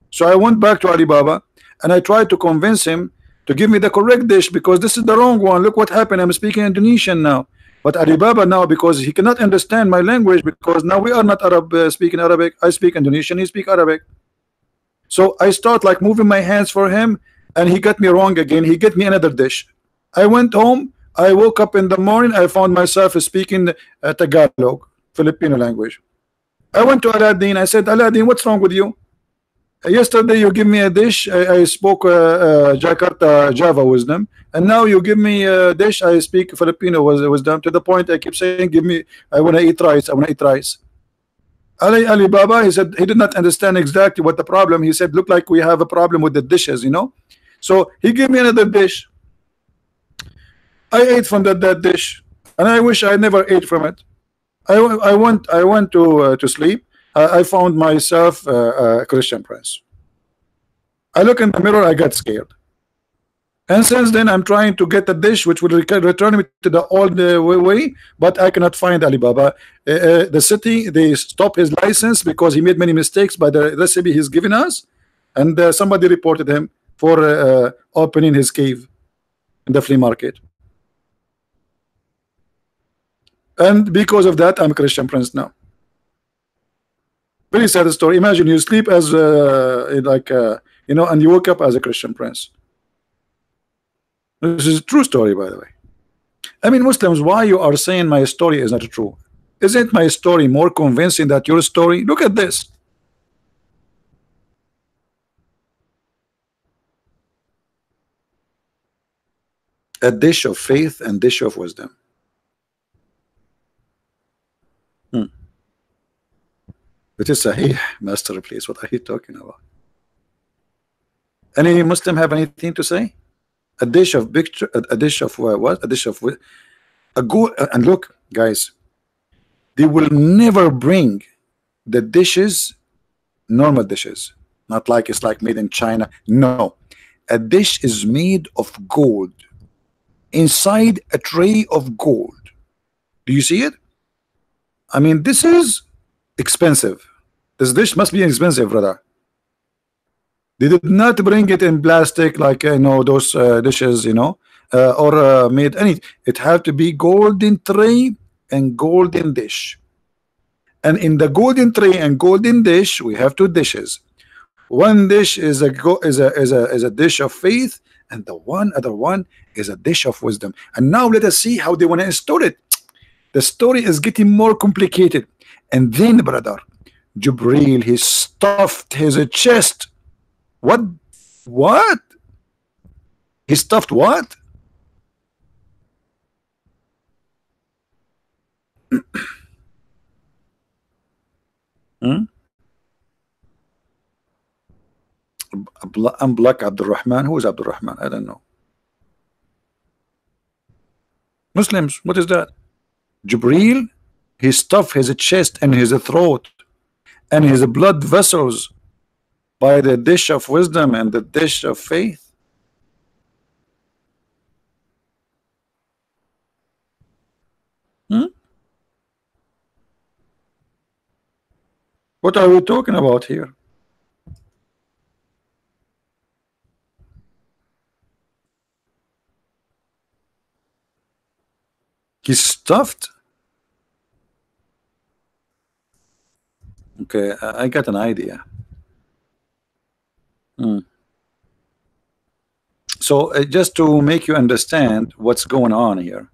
So I went back to Alibaba and I tried to convince him to give me the correct dish because this is the wrong one. Look what happened, I'm speaking Indonesian now. But Alibaba now, because he cannot understand my language, because now we are not Arab speaking Arabic, I speak Indonesian, he speak Arabic. So I start like moving my hands for him, and he got me wrong again. He get me another dish. I went home, I woke up in the morning, I found myself speaking Tagalog, Filipino language. I went to Aladdin, I said, Aladdin, what's wrong with you? Yesterday you give me a dish, I spoke Jakarta Java wisdom, and now you give me a dish, I speak Filipino wisdom, to the point I keep saying, give me, I want to eat rice, I want to eat rice. Alibaba, he said he did not understand exactly what the problem. He said, look like we have a problem with the dishes, you know. So he gave me another dish. I ate from that dish, and I wish I never ate from it. I went to sleep. I found myself a Christian prince. I look in the mirror, I got scared. And since then, I'm trying to get a dish which will return me to the old way, but I cannot find Alibaba. The city, they stop his license because he made many mistakes by the recipe he's given us, and somebody reported him for opening his cave in the flea market. And because of that, I'm a Christian prince now. Very sad story. Imagine you sleep as and you wake up as a Christian prince. This is a true story, by the way. I mean, Muslims, why you are saying my story is not true? Isn't my story more convincing than your story? Look at this. A dish of faith and dish of wisdom. It is Sahih, master, please. What are you talking about? Any Muslim have anything to say? A dish of picture, a dish of what? A dish of a good. And look, guys, they will never bring the dishes, normal dishes, not like it's like made in China. No, a dish is made of gold, inside a tray of gold. Do you see it? I mean, this is expensive. This dish must be expensive, brother. They did not bring it in plastic like those dishes, or made any. It had to be golden tray and golden dish. And in the golden tray and golden dish, we have two dishes. One dish is a dish of faith, and the other one is a dish of wisdom. And now let us see how they want to install it. The story is getting more complicated. And then, brother, Jibril, he stuffed his chest. What? He stuffed what? I'm Black Abdul Rahman. Who is Abdul Rahman? I don't know. Muslims, what is that? Jibril, he stuffed his chest and his throat and his blood vessels by the dish of wisdom and the dish of faith. What are we talking about here? He stuffed. Okay, I got an idea. So just to make you understand what's going on here,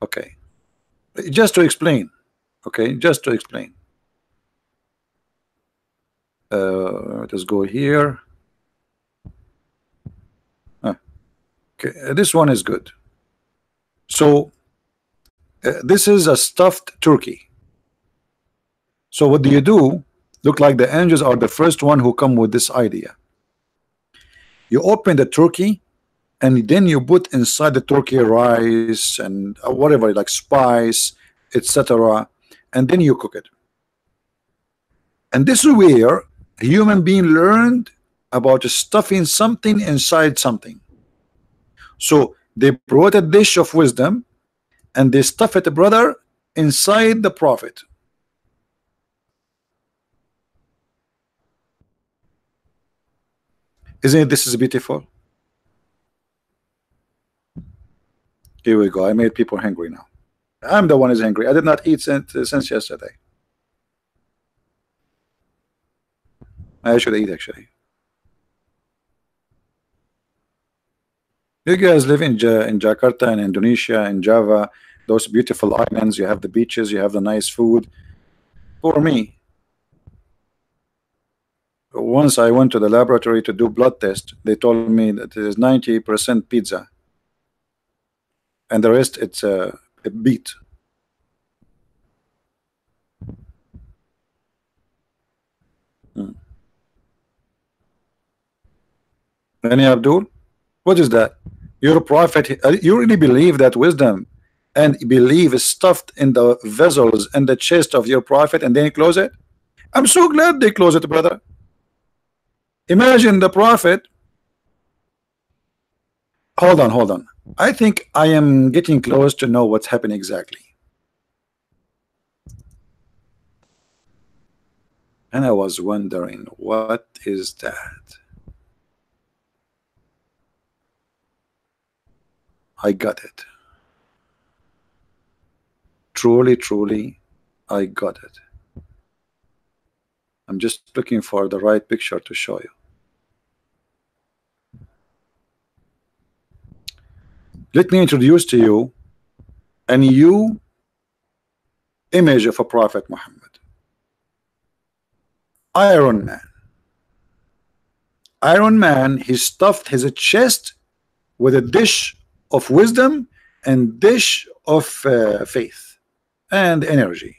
okay, just to explain. Okay, just to explain. Let us go here. Okay, this one is good. So this is a stuffed turkey. So what do you do? Look like the angels are the first one who come with this idea. You open the turkey, and then you put inside the turkey rice and whatever, like spice, etc., and then you cook it. And this is where a human being learned about stuffing something inside something. So they brought a dish of wisdom and they stuff it, brother, inside the prophet. Isn't it? This is beautiful. Here we go. I made people hungry now. I'm the one who's hungry. I did not eat since yesterday. I should eat, actually. You guys live in Jakarta, in Indonesia, in Java, those beautiful islands. You have the beaches, you have the nice food. For me, once I went to the laboratory to do blood test, they told me that it is 90% pizza, and the rest it's a beet. Mm. Any Abdul? What is that? Your prophet, you really believe that wisdom and belief is stuffed in the vessels and the chest of your prophet and then you close it? I'm so glad they close it, brother. Imagine the prophet. Hold on, hold on. I think I am getting close to know what's happening exactly. And I was wondering, what is that? I got it. Truly, truly, I got it. I'm just looking for the right picture to show you. Let me introduce to you a new image of a Prophet Muhammad. Iron Man. Iron Man, he stuffed his chest with a dish of wisdom and dish of faith and energy.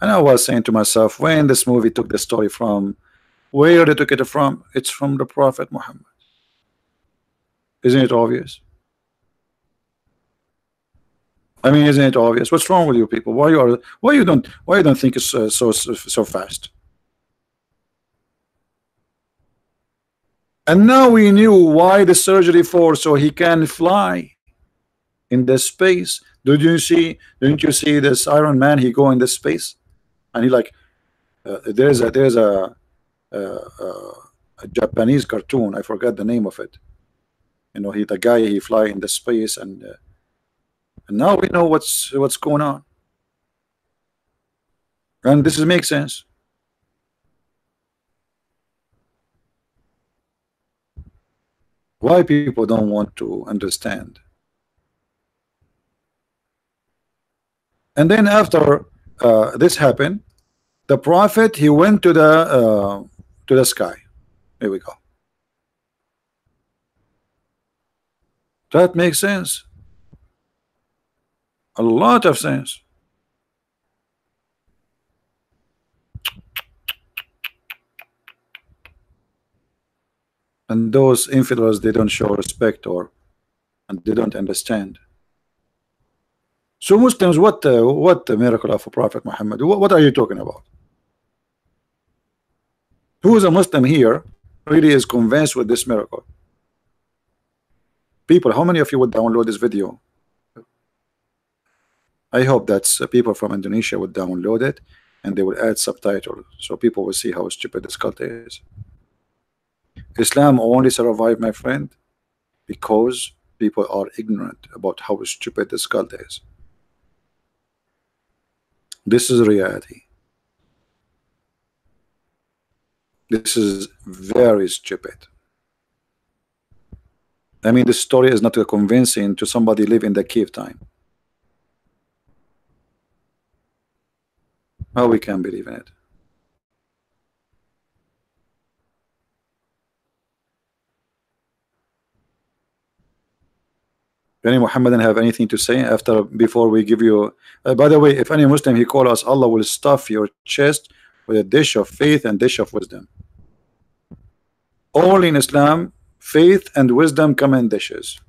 And I was saying to myself, when this movie took the story from, where they took it from? It's from the Prophet Muhammad. Isn't it obvious? I mean, isn't it obvious? What's wrong with you people? Why you don't think it's so fast? And now we knew why the surgery for, so he can fly in the space. Didn't you see this Iron Man? He go in the space, and he like there's a Japanese cartoon. I forgot the name of it. You know, the guy he fly in the space, and now we know what's going on, and this makes sense. Why people don't want to understand? And then after this happened, the prophet, he went to the sky. Here we go. That makes sense. A lot of sense. And those infidels, they don't show respect, and they don't understand. So Muslims, what the miracle of a Prophet Muhammad? What are you talking about? Who is a Muslim here really is convinced with this miracle? People, how many of you would download this video? I hope that people from Indonesia would download it and they will add subtitles so people will see how stupid this cult is. Islam only survived, my friend, because people are ignorant about how stupid this cult is. This is reality. This is very stupid. I mean, this story is not convincing to somebody live in the cave time. How we can believe in it? Any Muhammadan have anything to say before we give you? By the way, if any Muslim he call us, Allah will stuff your chest with a dish of faith and dish of wisdom. Only in Islam, faith and wisdom come in dishes.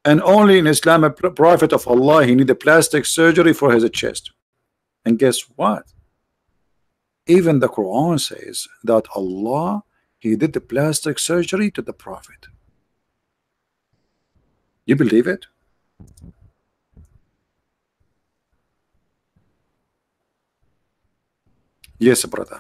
And only in Islam, a prophet of Allah, he need a plastic surgery for his chest. And guess what? Even the Quran says that Allah, he did the plastic surgery to the prophet. You believe it? Yes, brother.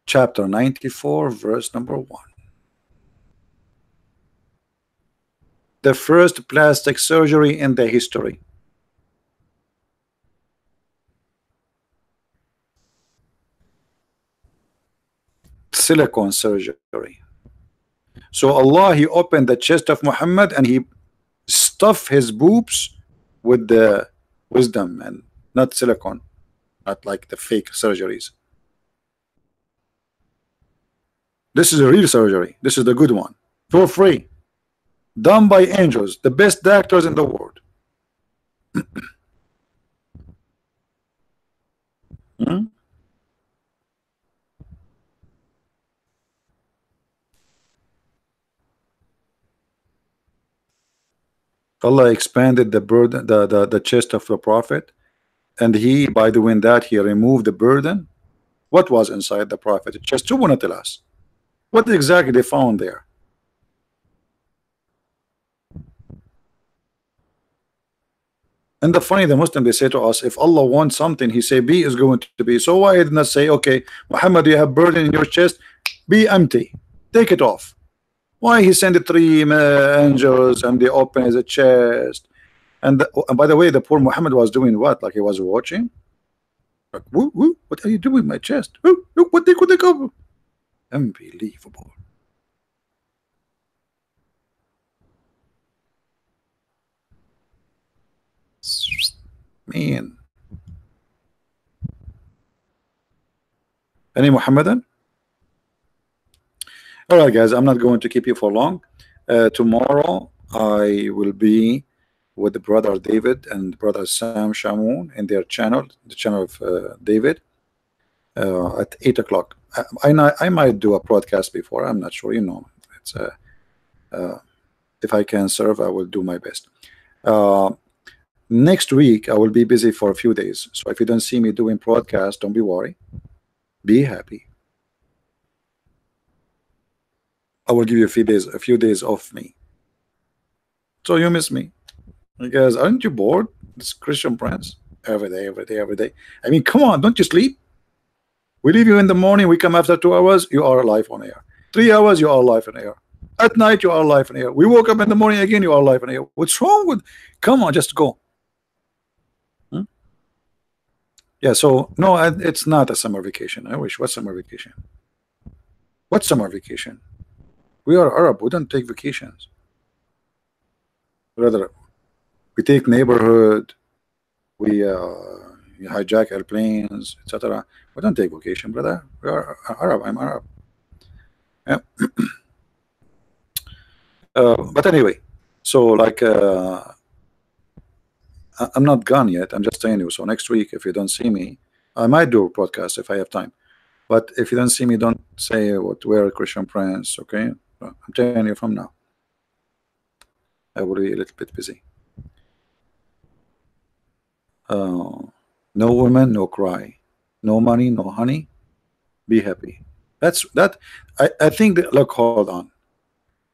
Chapter 94, verse number 1. The first plastic surgery in the history. Silicone surgery. So Allah, he opened the chest of Muhammad and he stuffed his boobs with the wisdom and not silicone, not like the fake surgeries. This is a real surgery. This is the good one. for free, done by angels, the best doctors in the world. Hmm? Allah expanded the burden, the chest of the prophet, and he, by doing that, he removed the burden. What was inside the prophet? Just to want to tell us what exactly they found there. And the funny, the Muslim, they say to us, if Allah wants something, he say B is going to be. So why did not say, okay, Muhammad, you have burden in your chest, be empty, take it off? Why he sent the three angels and they open his chest? And by the way, the poor Muhammad was doing what? Like he was watching. Like, woo, woo, what are you doing with my chest? Woo, look what they could go. Unbelievable. Man. Any Muhammadan? All right, guys, I'm not going to keep you for long. Tomorrow I will be with the brother David and brother Sam Shamoun in their channel, the channel of David, at 8 o'clock. I might do a broadcast before. I'm not sure. You know, it's if I can serve, I will do my best. Next week I will be busy for a few days. So if you don't see me doing broadcast, don't be worried. Be happy. I will give you a few days off me. So you miss me. Because aren't you bored? This Christian Prince every day, every day, every day. I mean, come on, don't you sleep? We leave you in the morning, we come after 2 hours, you are live on air. 3 hours, you are live on air. At night, you are live on air. We woke up in the morning again, you are live on air. What's wrong with? Come on, just go. Hmm? Yeah, so no, it's not a summer vacation. I wish. What summer vacation? What summer vacation? We are Arab. We don't take vacations. Rather, we take neighborhood. We hijack airplanes, etc. We don't take vacation, brother. We are Arab. I'm Arab. Yeah. But anyway, so like I'm not gone yet. I'm just telling you. So next week, if you don't see me, I might do a podcast if I have time. But if you don't see me, don't say what we're Christian Prince. Okay, I'm telling you from now. I will be a little bit busy. No women, no cry. No money, no honey. Be happy. That's that. I think that, look, hold on.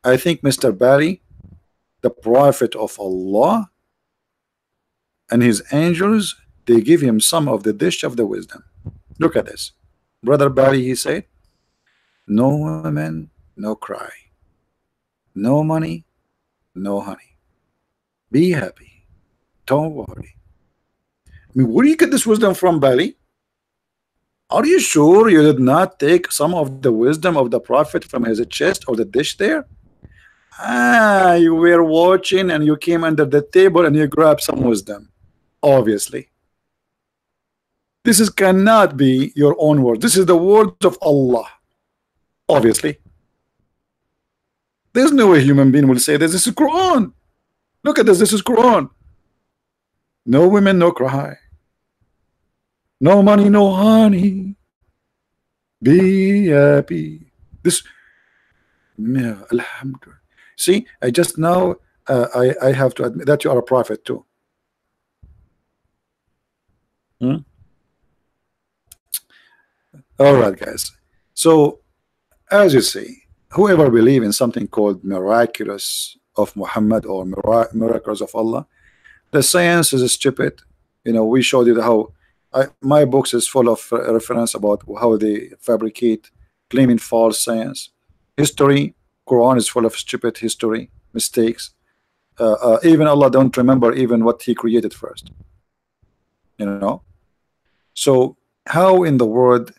I think Mr. Barry, the prophet of Allah, and his angels, they give him some of the dish of the wisdom. Look at this. Brother Barry, he said, no women, no cry. No money, no honey. Be happy. Don't worry. I mean, where do you get this wisdom from, Barry? Are you sure you did not take some of the wisdom of the prophet from his chest or the dish there? Ah, you were watching and you came under the table and you grabbed some wisdom. Obviously. This is cannot be your own word. This is the words of Allah. Obviously. There's no way a human being will say this. This is Quran. Look at this. This is Quran. No women, no cry. No money, no honey. Be happy. This, no, alhamdulillah. See, I just now, I have to admit that you are a prophet too. Hmm? All right, guys. So, as you see, whoever believe in something called miraculous of Muhammad or miracles of Allah, the science is stupid. You know, we showed you how my books is full of reference about how they fabricate, claiming false science. History, Quran is full of stupid history, mistakes. Even Allah don't remember even what He created first. You know, so how in the world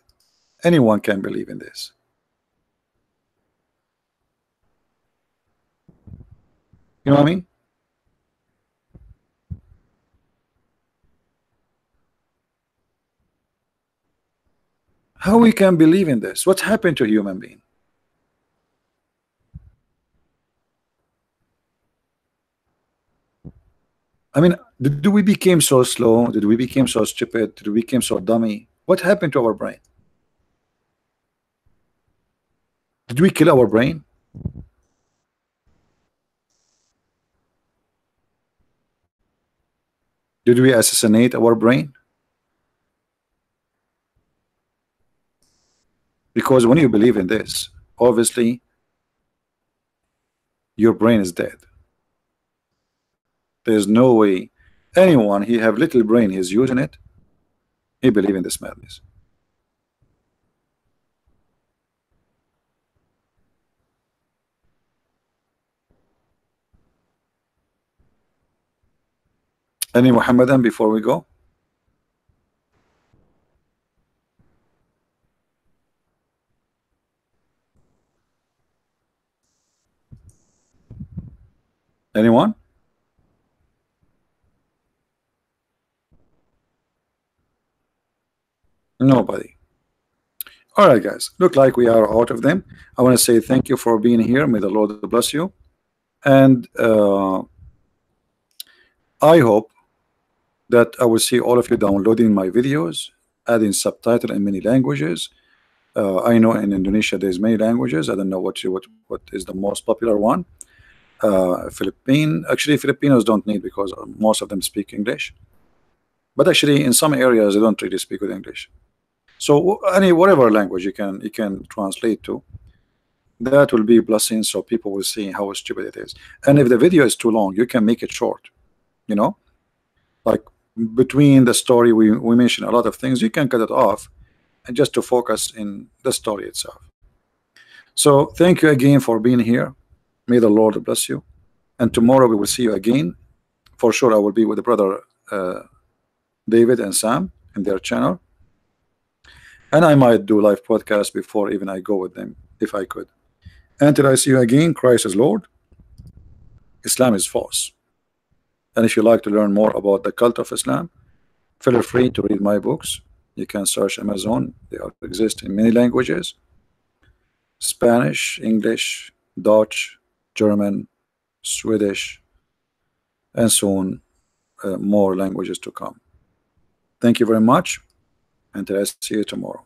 anyone can believe in this? You know what I mean? How we can believe in this? What happened to human being? I mean, did we became so slow? Did we became so stupid? Did we became so dummy? What happened to our brain? Did we kill our brain? Did we assassinate our brain? Because when you believe in this, obviously your brain is dead. There's no way anyone he have little brain he's using it. He believe in this madness. Any Muhammadan before we go? Anyone? Nobody. All right, guys. Look like we are out of them. I want to say thank you for being here. May the Lord bless you. And I hope that I will see all of you downloading my videos, adding subtitle in many languages. I know in Indonesia there's many languages. I don't know what is the most popular one. Philippine. Actually, Filipinos don't need because most of them speak English. But actually, in some areas they don't really speak good English. So whatever language you can translate to, that will be a blessing. So people will see how stupid it is. And if the video is too long, you can make it short. You know, like between the story we mention a lot of things. You can cut it off and just to focus in the story itself. So thank you again for being here. May the Lord bless you. And tomorrow we will see you again. For sure, I will be with the brother David and Sam in their channel. And I might do live podcast before even I go with them, if I could. Until I see you again, Christ is Lord. Islam is false. And if you like to learn more about the cult of Islam, feel free to read my books. You can search Amazon. They exist in many languages: Spanish, English, Dutch, German, Swedish, and soon more languages to come. Thank you very much. Until I see you tomorrow.